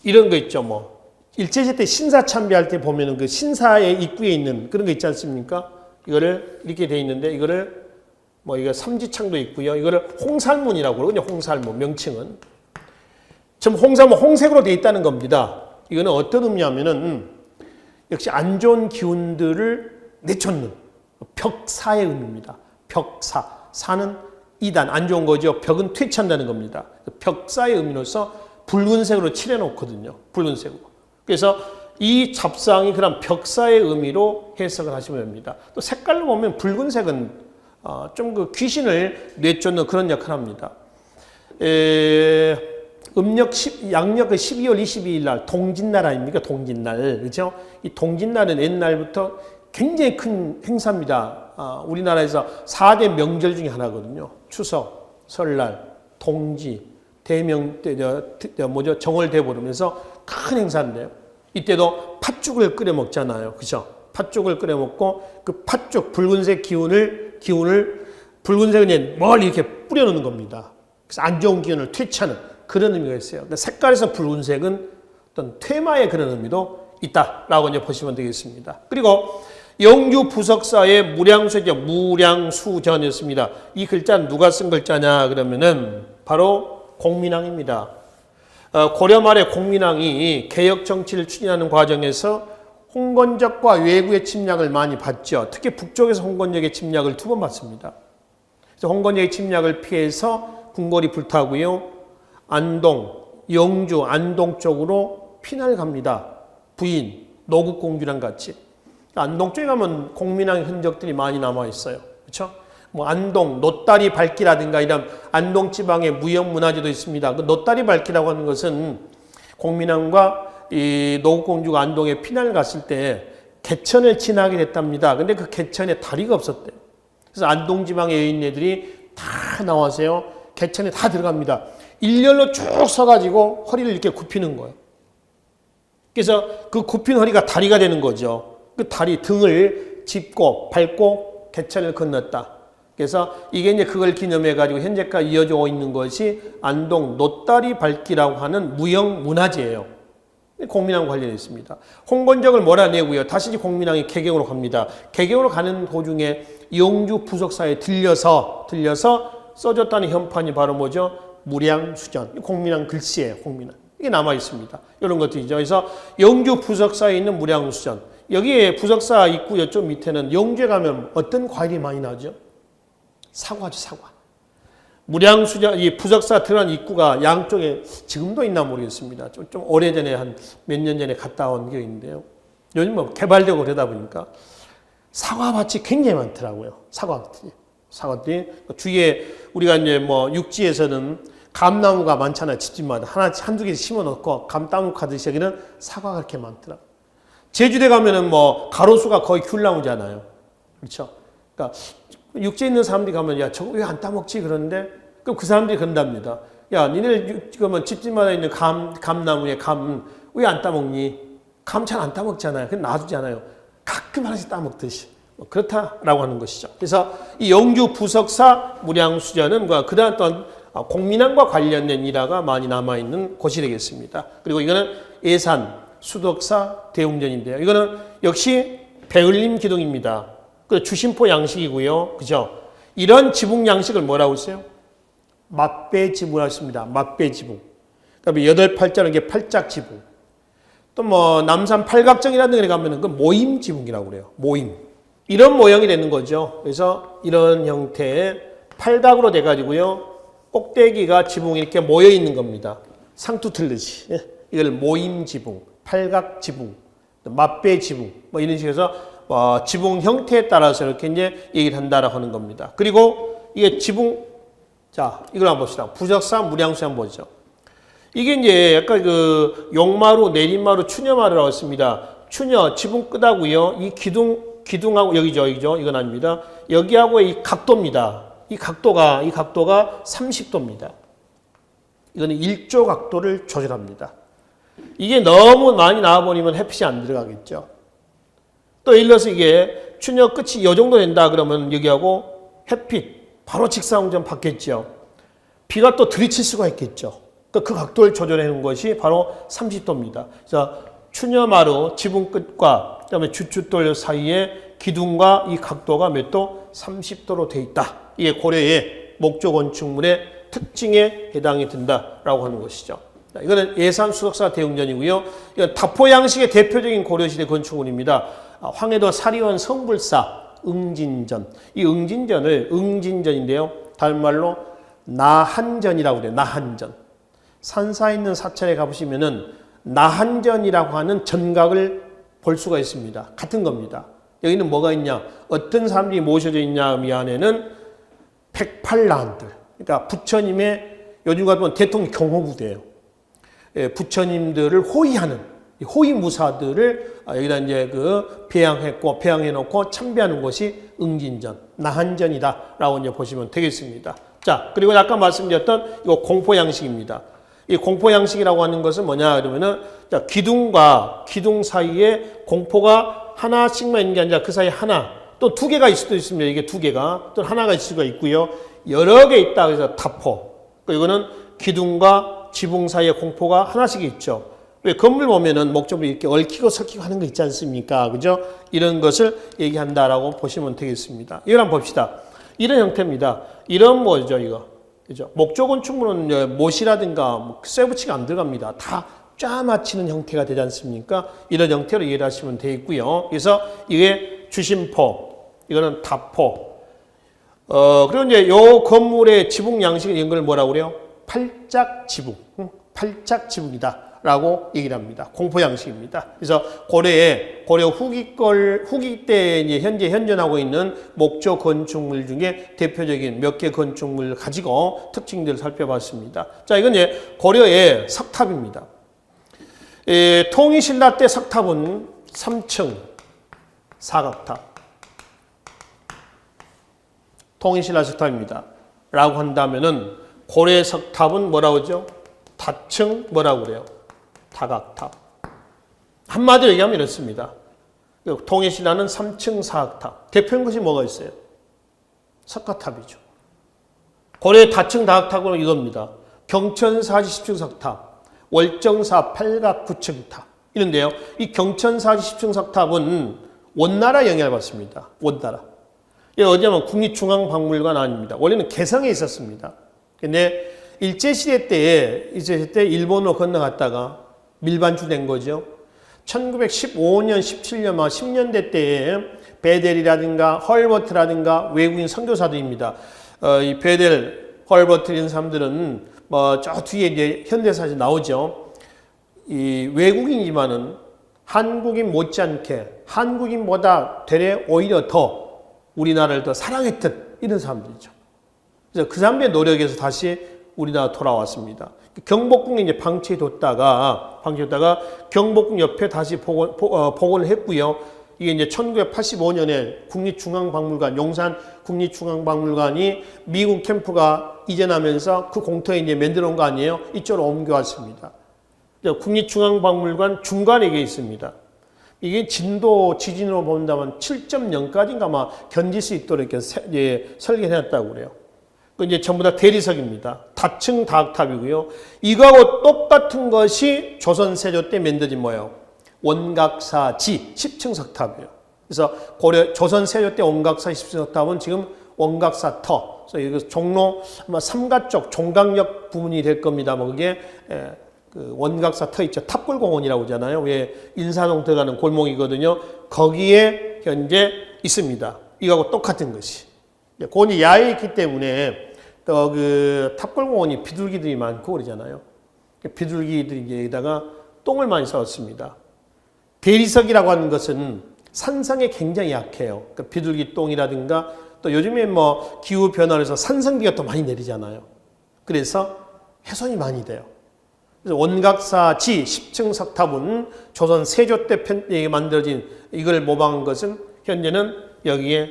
이런 거 있죠. 뭐 일제시대 때 신사 참배할 때 보면은 그 신사의 입구에 있는 그런 거 있지 않습니까? 이거를 이렇게 돼 있는데 이거를 이거 삼지창도 있고요. 이거를 홍살문이라고 그러거든요. 홍살문 명칭은 지금 홍살문 홍색으로 돼 있다는 겁니다. 이거는 어떤 의미냐면은 역시 안 좋은 기운들을 내쫓는 벽사의 의미입니다. 벽사. 사는 이단, 안 좋은 거죠. 벽은 퇴치한다는 겁니다. 벽사의 의미로서 붉은색으로 칠해놓거든요. 붉은색으로. 그래서 이 잡상이 그런 벽사의 의미로 해석을 하시면 됩니다. 또 색깔로 보면 붉은색은 좀 그 귀신을 내쫓는 그런 역할을 합니다. 양력 12월 22일 날 동짓날 아닙니까? 동짓날. 그죠? 이 동짓날은 옛날부터 굉장히 큰 행사입니다. 우리나라에서 4대 명절 중에 하나거든요. 추석, 설날, 동지, 정월대 보름에서 큰 행사인데요. 이때도 팥죽을 끓여 먹잖아요. 그죠? 팥죽을 끓여 먹고 그 팥죽 붉은색 기운을 붉은색은 멀리 이렇게 뿌려놓는 겁니다. 그래서 안 좋은 기운을 퇴치하는 그런 의미가 있어요. 근데 색깔에서 붉은색은 어떤 퇴마의 그런 의미도 있다라고 이제 보시면 되겠습니다. 그리고 영주 부석사의 무량수죠. 무량수전이었습니다. 이 글자는 누가 쓴 글자냐 그러면은 바로 공민왕입니다. 고려 말에 공민왕이 개혁 정치를 추진하는 과정에서 홍건적과 외구의 침략을 많이 받죠. 특히 북쪽에서 홍건적의 침략을 2번 받습니다. 그래서 홍건적의 침략을 피해서 궁궐이 불타고요. 안동, 영주, 안동 쪽으로 피난을 갑니다. 부인, 노국공주랑 같이. 안동 쪽에 가면 공민왕의 흔적들이 많이 남아 있어요. 그렇죠? 뭐 안동, 노다리 밝기라든가 이런 안동 지방의 무형 문화재도 있습니다. 그 노다리 밝기라고 하는 것은 공민왕과 이 노국공주가 안동에 피난을 갔을 때 개천을 지나게 됐답니다. 근데 그 개천에 다리가 없었대요. 그래서 안동 지방의 여인네들이 다 나와서요. 개천에 다 들어갑니다. 일렬로 쭉 서가지고 허리를 이렇게 굽히는 거예요. 그래서 그 굽힌 허리가 다리가 되는 거죠. 그 다리 등을 짚고 밟고 개천을 건넜다. 그래서 이게 이제 그걸 기념해 가지고 현재까지 이어져 있는 것이 안동 노다리 밟기라고 하는 무형 문화재예요. 공민왕 관련해 있습니다. 홍건적을 몰아내고요. 다시 공민왕이 개경으로 갑니다. 개경으로 가는 도중에 영주 부석사에 들려서 써졌다는 현판이 바로 뭐죠? 무량수전. 공민왕 글씨예요. 공민왕. 이게 남아 있습니다. 이런 것들이죠. 그래서 영주 부석사에 있는 무량수전. 여기에 부석사 입구 이쪽 밑에는 영주에 가면 어떤 과일이 많이 나죠? 사과죠, 사과. 무량수전, 이 부석사 들어간 입구가 양쪽에 지금도 있나 모르겠습니다. 좀 오래전에 한 몇 년 전에 갔다 온 게 있는데요. 요즘 뭐 개발되고 그러다 보니까 사과밭이 굉장히 많더라고요. 사과밭이. 주위에 우리가 이제 뭐 육지에서는 감나무가 많잖아요. 집집마다. 한두 개 심어 놓고 감 따먹하듯이 여기는 사과가 그렇게 많더라고요. 제주도에 가면은 뭐 가로수가 거의 귤나무잖아요. 그렇죠? 그러니까 육지에 있는 사람들이 가면 야 저거 왜 안 따먹지 그러는데 그럼 그 사람들이 그런답니다. 야 니네 그러면 집집마다 있는 감나무에 감 왜 안 따먹니? 감 잘 안 따먹잖아요. 그냥 놔두잖아요. 가끔 하나씩 따먹듯이 뭐 그렇다라고 하는 것이죠. 그래서 이 영주 부석사 무량수전은 그다음 어떤 공민왕과 관련된 일화가 많이 남아 있는 곳이 되겠습니다. 그리고 이거는 예산 수덕사 대웅전인데요. 이거는 역시 배을림 기둥입니다. 그 주심포 양식이고요. 그죠? 이런 지붕 양식을 뭐라고 했어요? 맞배 지붕이라고 했습니다. 맞배 지붕. 그러니까 8팔자는 게 팔짝 지붕. 또 뭐 남산 팔각정이라는 데 가면은 그 모임 지붕이라고 그래요. 모임. 이런 모양이 되는 거죠. 그래서 이런 형태의 팔각으로 돼 가지고요. 꼭대기가 지붕이 이렇게 모여 있는 겁니다. 상투 틀듯이. 이걸 모임 지붕, 팔각 지붕, 맞배 지붕 뭐 이런 식으로 해서 지붕 형태에 따라서 이렇게 이제 얘기를 한다라고 하는 겁니다. 그리고 이게 지붕, 자, 이걸 한번 봅시다. 부석사 무량수 한번 보죠. 이게 이제 약간 그 용마루, 내림마루, 추녀마루라고 했습니다. 추녀, 지붕 끝하고요. 이 기둥하고 여기죠. 이건 아닙니다. 여기하고 이 각도입니다. 이 각도가 30도입니다. 이거는 1조 각도를 조절합니다. 이게 너무 많이 나와버리면 햇빛이 안 들어가겠죠. 또 예를 들어서 이게 추녀 끝이 이 정도 된다 그러면 여기하고 햇빛 바로 직사광선 받겠죠. 비가 또 들이칠 수가 있겠죠. 그 각도를 조절하는 것이 바로 30도입니다. 그래서 추녀마루 지붕 끝과 그다음에 주춧돌 사이에 기둥과 이 각도가 몇 도? 30도로 돼 있다. 이게 고려의 목조 건축물의 특징에 해당이 된다라고 하는 것이죠. 이거는 예산 수석사 대웅전이고요. 이건 다포 양식의 대표적인 고려시대 건축물입니다. 황해도 사리원 성불사 응진전. 이 응진전인데요. 다른 말로 나한전이라고 그래요. 나한전. 산사에 있는 사찰에 가보시면은 나한전이라고 하는 전각을 볼 수가 있습니다. 같은 겁니다. 여기는 뭐가 있냐? 어떤 사람들이 모셔져 있냐? 이 안에는 108나한들. 그러니까 부처님의 요즘 같으면 대통령 경호부대예요. 부처님들을 호위하는 호위무사들을 여기다 이제 그 배양했고 배양해 놓고 참배하는 곳이 응진전, 나한전이다라고 이제 보시면 되겠습니다. 자, 그리고 아까 말씀드렸던 이거 공포 양식입니다. 이 공포 양식이라고 하는 것은 뭐냐 그러면은 자, 기둥과 기둥 사이에 공포가 하나씩만 있는 게 아니라 그 사이에 하나 또 두 개가 있을 수도 있습니다. 이게 두 개가 또 하나가 있을 수가 있고요. 여러 개 있다 그래서 타포. 이거는 기둥과 지붕 사이에 공포가 하나씩 있죠. 왜 건물 보면은 목적으로 이렇게 얽히고 설키고 하는 거 있지 않습니까? 그죠? 이런 것을 얘기한다라고 보시면 되겠습니다. 이걸 한번 봅시다. 이런 형태입니다. 이런 뭐죠, 이거? 그죠? 목조 건축물은 못이라든가 쇠붙이가 안 들어갑니다. 다 짜맞히는 형태가 되지 않습니까? 이런 형태로 이해를 하시면 되겠고요. 그래서 이게 주심포, 이거는 다포. 그리고 이제 요 건물의 지붕 양식을 이런 걸 뭐라고 그래요? 팔짝 지붕. 팔짝 지붕이다. 라고 얘기를 합니다. 공포 양식입니다. 그래서 고려 후기 때 이제 현재 현존하고 있는 목조 건축물 중에 대표적인 몇 개 건축물을 가지고 특징들을 살펴봤습니다. 자, 이건 이제 고려의 석탑입니다. 통일신라 때 석탑은 3층 사각탑. 통일신라 석탑입니다. 라고 한다면은 고려 석탑은 뭐라고 하죠? 다층 뭐라고 그래요? 다각탑. 한마디로 얘기하면 이렇습니다. 통일신라는 3층 사각탑. 대표인 것이 뭐가 있어요? 석가탑이죠. 고려의 다층 다각탑은 이겁니다. 경천사지 10층 석탑, 월정사 8각 9층탑. 이런데요. 이 경천사지 10층 석탑은 원나라 영향을 받습니다. 원나라. 이게 어디냐면 국립중앙박물관 아닙니다. 원래는 개성에 있었습니다. 근데 일제시대 때 일본으로 건너갔다가 밀반주된 거죠. 1915년, 17년, 10년대 때에 베델이라든가 헐버트라든가 외국인 선교사들입니다. 이 베델, 헐버트 이런 사람들은 저 뒤에 이제 현대사에서 나오죠. 이 외국인이지만은 한국인 못지않게 한국인보다 되레 오히려 더 우리나라를 더 사랑했던 이런 사람들이죠. 그래서 그 사람들의 노력에서 다시 우리나라 돌아왔습니다. 경복궁에 이제 방치해뒀다가 경복궁 옆에 다시 복원을 했고요. 이게 이제 1985년에 국립중앙박물관, 용산 국립중앙박물관이 미국 캠프가 이전하면서 그 공터에 이제 만들어 온 거 아니에요? 이쪽으로 옮겨왔습니다. 국립중앙박물관 중간에 이게 있습니다. 이게 진도 지진으로 본다면 7.0까지인가 아마 견딜 수 있도록 이렇게 설계해놨다고 그래요. 그 이제 전부 다 대리석입니다. 다층 다각탑이고요. 이거하고 똑같은 것이 조선 세조 때 만들어진 뭐예요? 원각사지 10층 석탑이에요. 그래서 고려 조선 세조 때 원각사 10층 석탑은 지금 원각사터. 그래서 이거 종로 아마 삼가 쪽 종강역 부분이 될 겁니다. 뭐 그게 그 원각사터 있죠. 탑골공원이라고 하잖아요. 왜 인사동 들어가는 골목이거든요. 거기에 현재 있습니다. 이거하고 똑같은 것이. 그건 야외에 있기 때문에 또 그 탑골공원이 비둘기들이 많고 그러잖아요. 비둘기들이 여기다가 똥을 많이 싸웠습니다. 대리석이라고 하는 것은 산성에 굉장히 약해요. 그러니까 비둘기 똥이라든가 또 요즘에 뭐 기후 변화로 해서 산성비가 또 많이 내리잖아요. 그래서 훼손이 많이 돼요. 그래서 원각사지 10층 석탑은 조선 세조 때 만들어진 이걸 모방한 것은 현재는 여기에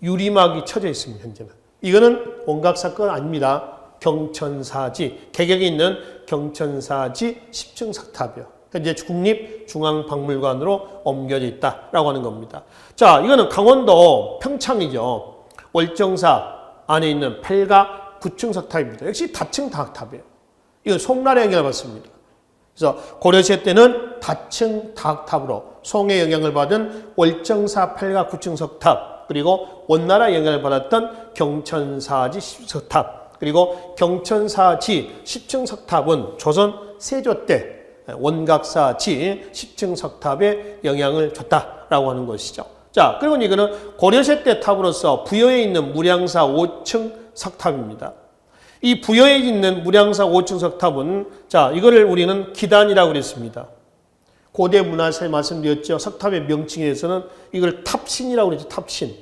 유리막이 쳐져 있습니다. 현재는. 이거는 원각사 건 아닙니다. 경천사지, 개경에 있는 경천사지 10층 석탑이요. 이제 국립중앙박물관으로 옮겨져 있다라고 하는 겁니다. 자, 이거는 강원도 평창이죠. 월정사 안에 있는 8가 9층 석탑입니다. 역시 다층 다각탑이에요. 이건 송나라 영향을 받습니다. 그래서 고려시대 때는 다층 다각탑으로 송의 영향을 받은 월정사 8가 9층 석탑, 그리고 원나라 영향을 받았던 경천사지 10층 석탑, 그리고 경천사지 10층 석탑은 조선 세조 때 원각사지 10층 석탑에 영향을 줬다라고 하는 것이죠. 자, 그리고 이거는 고려시대 때 탑으로서 부여에 있는 무량사 5층 석탑입니다. 이 부여에 있는 무량사 5층 석탑은 자, 이거를 우리는 기단이라고 그랬습니다. 고대 문화사에 말씀드렸죠. 석탑의 명칭에서는 이걸 탑신이라고 그랬죠. 탑신.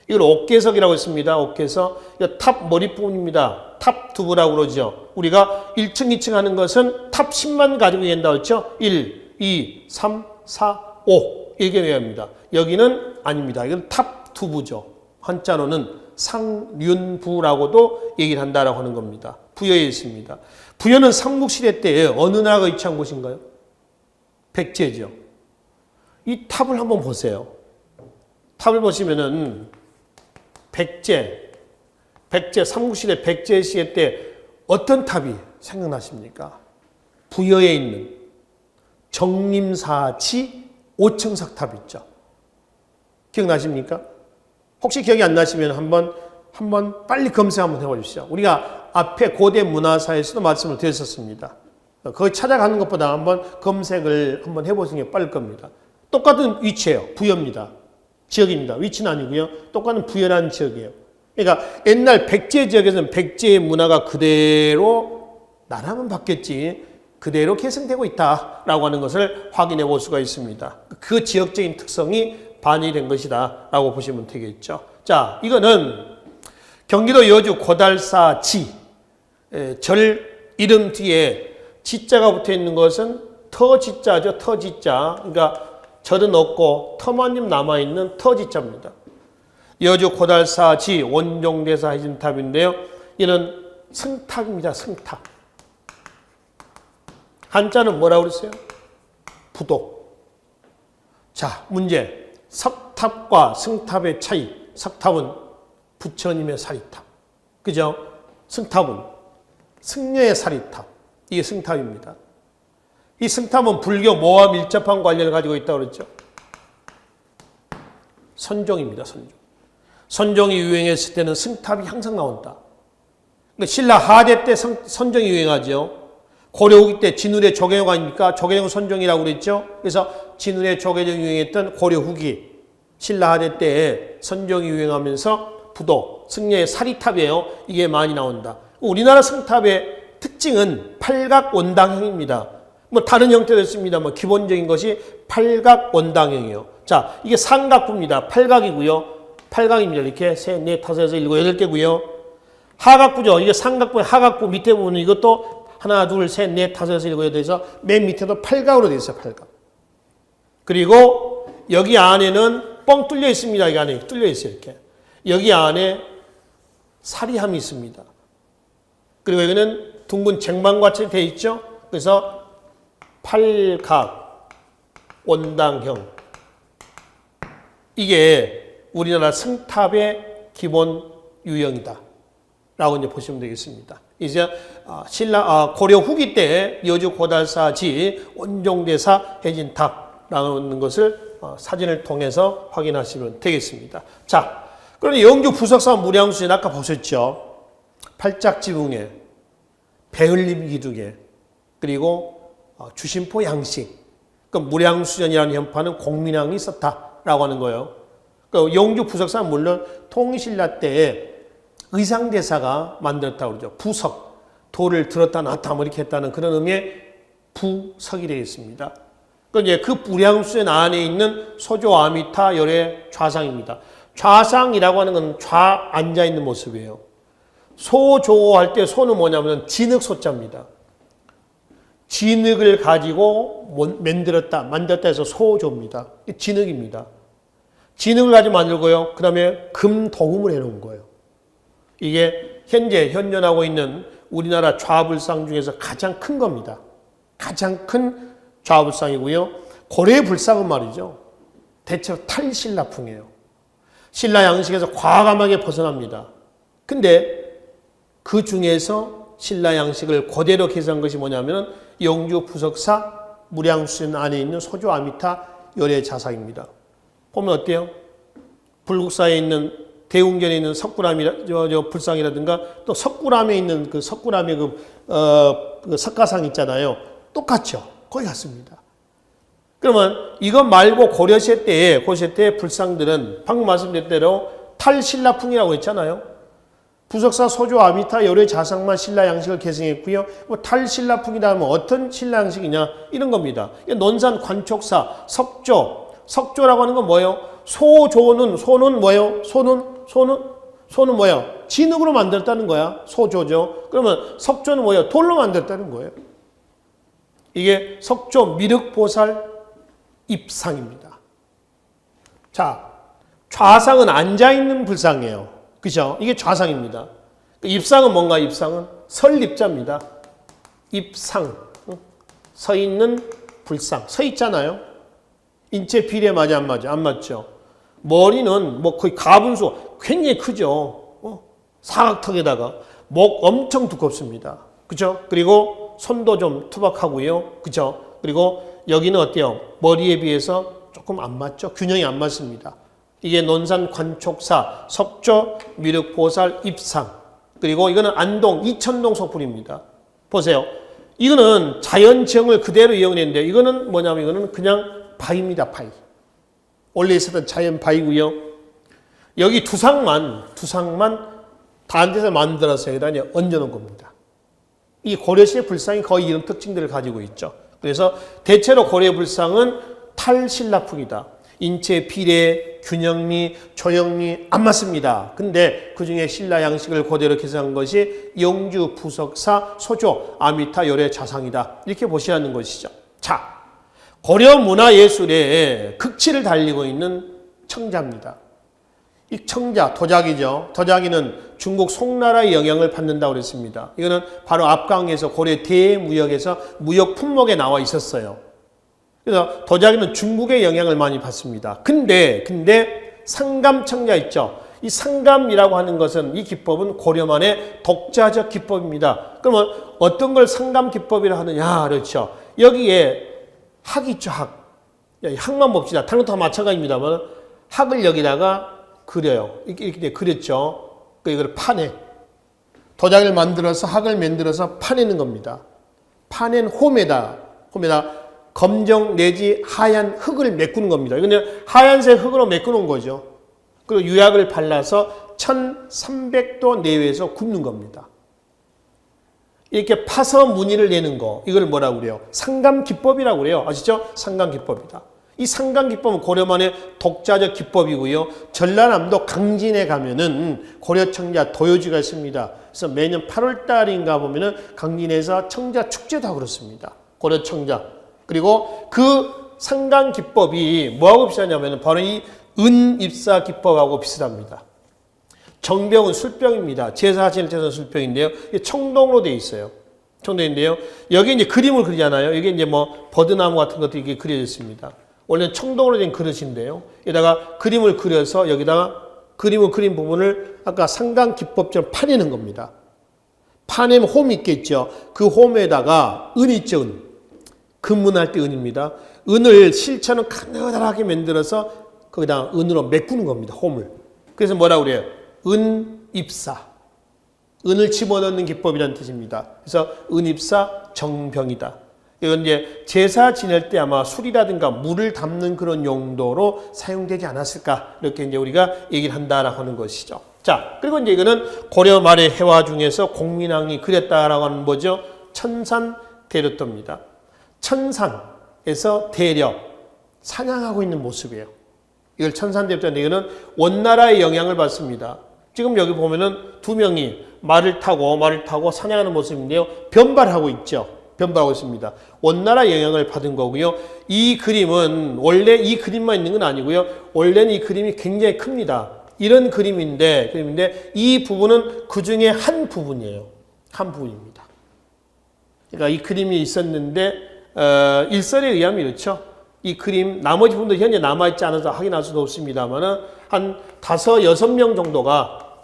이걸 옥계석이라고 했습니다. 옥계석. 이거 탑 머리 부분입니다. 탑 두부라고 그러죠. 우리가 1층, 2층 하는 것은 탑신만 가지고 얘기한다고 했죠. 1, 2, 3, 4, 5. 이렇게 돼야 합니다. 여기는 아닙니다. 이건 탑투부죠. 한자로는 상륜부라고도 얘기를 한다라고 하는 겁니다. 부여에 있습니다. 부여는 삼국시대 때 어느 나라가 위치한 곳인가요? 백제죠. 이 탑을 한번 보세요. 탑을 보시면은 백제 삼국시대 백제 시대 때 어떤 탑이 생각나십니까? 부여에 있는 정림사지 5층석 탑 있죠. 기억나십니까? 혹시 기억이 안 나시면 한번 빨리 검색 한번 해보십시오. 우리가 앞에 고대 문화사에서도 말씀을 드렸었습니다. 거기 찾아가는 것보다 한번 검색을 한번 해보시는 게 빠를 겁니다. 똑같은 위치예요. 부여입니다. 지역입니다. 위치는 아니고요. 똑같은 부여라는 지역이에요. 그러니까 옛날 백제 지역에서는 백제의 문화가 그대로 나라만 바뀌었지 그대로 계승되고 있다라고 하는 것을 확인해 볼 수가 있습니다. 그 지역적인 특성이 반영된 것이다 라고 보시면 되겠죠. 자, 이거는 경기도 여주 고달사 절 이름 뒤에 지자가 붙어 있는 것은 터지자죠. 터지자. 그러니까 절은 없고 터만님 남아있는 터지자입니다. 여주 고달사 원종대사 해진탑인데요. 이는 승탑입니다. 승탑. 한자는 뭐라고 그랬어요? 부도. 자, 문제. 석탑과 승탑의 차이. 석탑은 부처님의 사리탑. 그죠? 승탑은 승려의 사리탑. 이게 승탑입니다. 이 승탑은 불교 뭐와 밀접한 관련을 가지고 있다고 그랬죠? 선종입니다. 선종. 선종이 유행했을 때는 승탑이 항상 나온다. 그러니까 신라 하대 때 선종이 유행하죠. 고려 후기 때 진울의 조계종 아닙니까? 조계종 선종이라고 그랬죠. 그래서 진울의 조계종 유행했던 고려 후기 신라 하대 때 선종이 유행하면서 부도, 승려의 사리탑이에요. 이게 많이 나온다. 우리나라 승탑의 특징은 팔각원당형입니다. 뭐 다른 형태도 있습니다. 뭐 기본적인 것이 팔각원당형이에요. 자, 이게 삼각부입니다. 팔각이고요. 팔각입니다. 이렇게 셋, 넷, 다섯, 여섯, 일곱, 여덟 개고요. 하각부죠. 이게 삼각부의 하각부 밑에 부분은 이것도 하나, 둘, 셋, 넷, 다섯, 여섯, 일곱, 여덟에서 맨 밑에도 팔각으로 되어 있어요. 팔각. 그리고 여기 안에는 뻥 뚫려 있습니다. 여기 안에 뚫려 있어요. 이렇게. 여기 안에 사리함이 있습니다. 그리고 여기는 둥근 쟁반같이 되어 있죠. 그래서 팔각 원당형. 이게 우리나라 승탑의 기본 유형이다. 라고 이제 보시면 되겠습니다. 이제 고려 후기 때 여주 고달사지 원종대사 해진탑라는 것을 사진을 통해서 확인하시면 되겠습니다. 자, 그런데 영주 부석사 무량수전 아까 보셨죠? 팔짝지붕에 배흘림 기둥에 그리고 주심포 양식. 그 무량수전이라는 현판은 공민왕이 있었다라고 하는 거예요. 그 영주 부석사는 물론 통신라 때에 의상대사가 만들었다고 그러죠. 부석, 돌을 들었다 놨다 뭐 이렇게 했다는 그런 의미의 부석이 되어 있습니다. 그 무량수전 안에 있는 소조 아미타 열의 좌상입니다. 좌상이라고 하는 건 좌 앉아있는 모습이에요. 소조할 때 소는 뭐냐면 진흙소자입니다. 진흙을 가지고 만들었다 해서 소조입니다. 진흙입니다. 진흙을 가지고 만들고요. 그 다음에 금도금을 해놓은 거예요. 이게 현재 현존하고 있는 우리나라 좌불상 중에서 가장 큰 겁니다. 가장 큰 좌불상이고요. 고려의 불상은 말이죠. 대체로 탈신라풍이에요. 신라 양식에서 과감하게 벗어납니다. 근데 그 중에서 신라 양식을 그대로 계승한 것이 뭐냐면 영주 부석사 무량수전 안에 있는 소조 아미타 열의 자상입니다. 보면 어때요? 불국사에 있는 대웅전에 있는 불상이라든가 또 석굴암에 있는 그 석굴암의 그 석가상 있잖아요. 똑같죠. 거의 같습니다. 그러면 이것 말고 고려시대 때 불상들은 방금 말씀드린 대로 탈신라풍이라고 했잖아요. 부석사 소조 아미타 열의 자상만 신라 양식을 계승했고요. 뭐 탈신라풍이다 하면 어떤 신라 양식이냐 이런 겁니다. 논산 관촉사 석조라고 하는 건 뭐예요? 소는 뭐예요? 소는 뭐예요? 진흙으로 만들었다는 거야. 소조죠. 그러면 석조는 뭐예요? 돌로 만들었다는 거예요. 이게 석조 미륵보살 입상입니다. 자, 좌상은 앉아있는 불상이에요. 그죠? 이게 좌상입니다. 입상은 뭔가 입상은 설립자입니다. 입상. 서 있는 불상. 서 있잖아요. 인체 비례 맞아 안 맞아? 안 맞죠. 머리는 뭐 거의 가분수 굉장히 크죠. 사각턱에다가 목 엄청 두껍습니다. 그죠? 그리고 손도 좀 투박하고요. 그죠? 그리고 여기는 어때요? 머리에 비해서 조금 안 맞죠? 균형이 안 맞습니다. 이게 논산 관촉사, 석조, 미륵보살, 입상. 그리고 이거는 안동, 이천동 소풀입니다. 보세요. 이거는 자연지형을 그대로 이용했는데 이거는 뭐냐면 이거는 그냥 바위입니다. 바위. 원래 있었던 자연 바위고요. 여기 두상만 다른 데서 만들어서 여기다 얹어놓은 겁니다. 이 고려시의 불상이 거의 이런 특징들을 가지고 있죠. 그래서 대체로 고려 불상은 탈신라풍이다. 인체 비례, 균형미, 조형미 안 맞습니다. 근데 그중에 신라 양식을 그대로 개성한 것이 영주, 부석사, 소조, 아미타, 요래, 자상이다. 이렇게 보시라는 것이죠. 자, 고려 문화예술의 극치를 달리고 있는 청자입니다. 이 청자, 도자기죠. 도자기는 중국 송나라의 영향을 받는다고 그랬습니다. 이거는 바로 앞강에서 고려 대무역에서 무역 품목에 나와 있었어요. 그래서 도자기는 중국의 영향을 많이 받습니다. 근데 상감청자 있죠. 이 상감이라고 하는 것은 이 기법은 고려만의 독자적 기법입니다. 그러면 어떤 걸 상감 기법이라 하느냐 그렇죠. 여기에 학이 있죠. 학만 봅시다. 다른 것도 마찬가지입니다만 학을 여기다가 그려요. 이렇게 그렸죠. 이걸 파내. 도자기를 만들어서 학을 만들어서 파내는 겁니다. 파낸 홈에다 검정 내지 하얀 흙을 메꾸는 겁니다. 이건 하얀색 흙으로 메꾸는 거죠. 그리고 유약을 발라서 1300도 내외에서 굽는 겁니다. 이렇게 파서 무늬를 내는 거, 이걸 뭐라고 그래요? 상감기법이라고 그래요. 아시죠? 상감기법이다. 이 상감기법은 고려만의 독자적 기법이고요. 전라남도 강진에 가면은 고려청자 도요지가 있습니다. 그래서 매년 8월 달인가 보면은 강진에서 청자 축제도 하고 그렇습니다. 고려청자. 그리고 그 상감기법이 뭐하고 비슷하냐면 바로 이 은입사 기법하고 비슷합니다. 정병은 술병입니다. 제사 지낼 때는 술병인데요. 청동으로 되어 있어요. 청동인데요. 여기 이제 그림을 그리잖아요. 여기 이제 뭐 버드나무 같은 것도 이게 그려져 있습니다. 원래는 청동으로 된 그릇인데요. 여기다가 그림을 그려서 여기다가 그림을 그린 부분을 아까 상강 기법처럼 파내는 겁니다. 파내면 홈이 있겠죠. 그 홈에다가 은 있죠. 은. 금문할 때 은입니다. 은을 실처럼 가느다랗게 만들어서 거기다 은으로 메꾸는 겁니다. 홈을. 그래서 뭐라고 그래요? 은입사. 은을 집어넣는 기법이라는 뜻입니다. 그래서 은입사 정병이다. 이건 이제 제사 지낼 때 아마 술이라든가 물을 담는 그런 용도로 사용되지 않았을까 이렇게 이제 우리가 얘기를 한다라고 하는 것이죠. 자, 그리고 이제 이거는 고려 말의 해화 중에서 공민왕이 그렸다라고 하는 뭐죠? 천산 대려도입니다. 천산에서 대려 사냥하고 있는 모습이에요. 이걸 천산 대려도인데 이거는 원나라의 영향을 받습니다. 지금 여기 보면은 두 명이 말을 타고 사냥하는 모습인데요. 변발하고 있죠. 변발하고 있습니다. 원나라 영향을 받은 거고요. 이 그림은 원래 이 그림만 있는 건 아니고요. 원래는 이 그림이 굉장히 큽니다. 이런 그림인데 이 부분은 그 중에 한 부분이에요. 한 부분입니다. 그러니까 이 그림이 있었는데 일설에 의하면 이렇죠. 이 그림 나머지 부분도 현재 남아있지 않아서 확인할 수도 없습니다만 한 5, 6명 정도가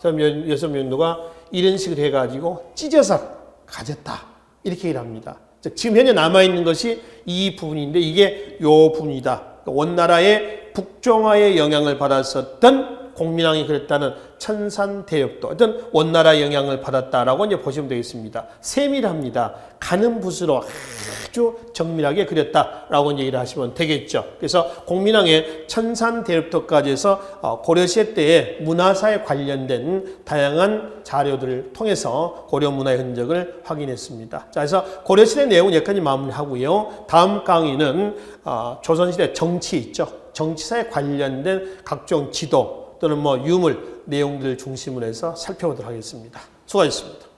이런 식으로 해가지고 찢어서 가졌다. 이렇게 얘기를 합니다. 지금 현재 남아있는 것이 이 부분인데 이게 요 부분이다. 원나라의 북종화의 영향을 받았었던 공민왕이 그랬다는 천산대엽도 어떤 원나라 영향을 받았다라고 이제 보시면 되겠습니다. 세밀합니다. 가는 붓으로 아주 정밀하게 그렸다라고 얘기를 하시면 되겠죠. 그래서 공민왕의 천산대엽도까지 해서 고려시대 때의 문화사에 관련된 다양한 자료들을 통해서 고려 문화의 흔적을 확인했습니다. 자, 그래서 고려시대 내용은 여기까지 마무리하고요. 다음 강의는 조선시대 정치 있죠. 정치사에 관련된 각종 지도 또는 유물 내용들을 중심으로 해서 살펴보도록 하겠습니다. 수고하셨습니다.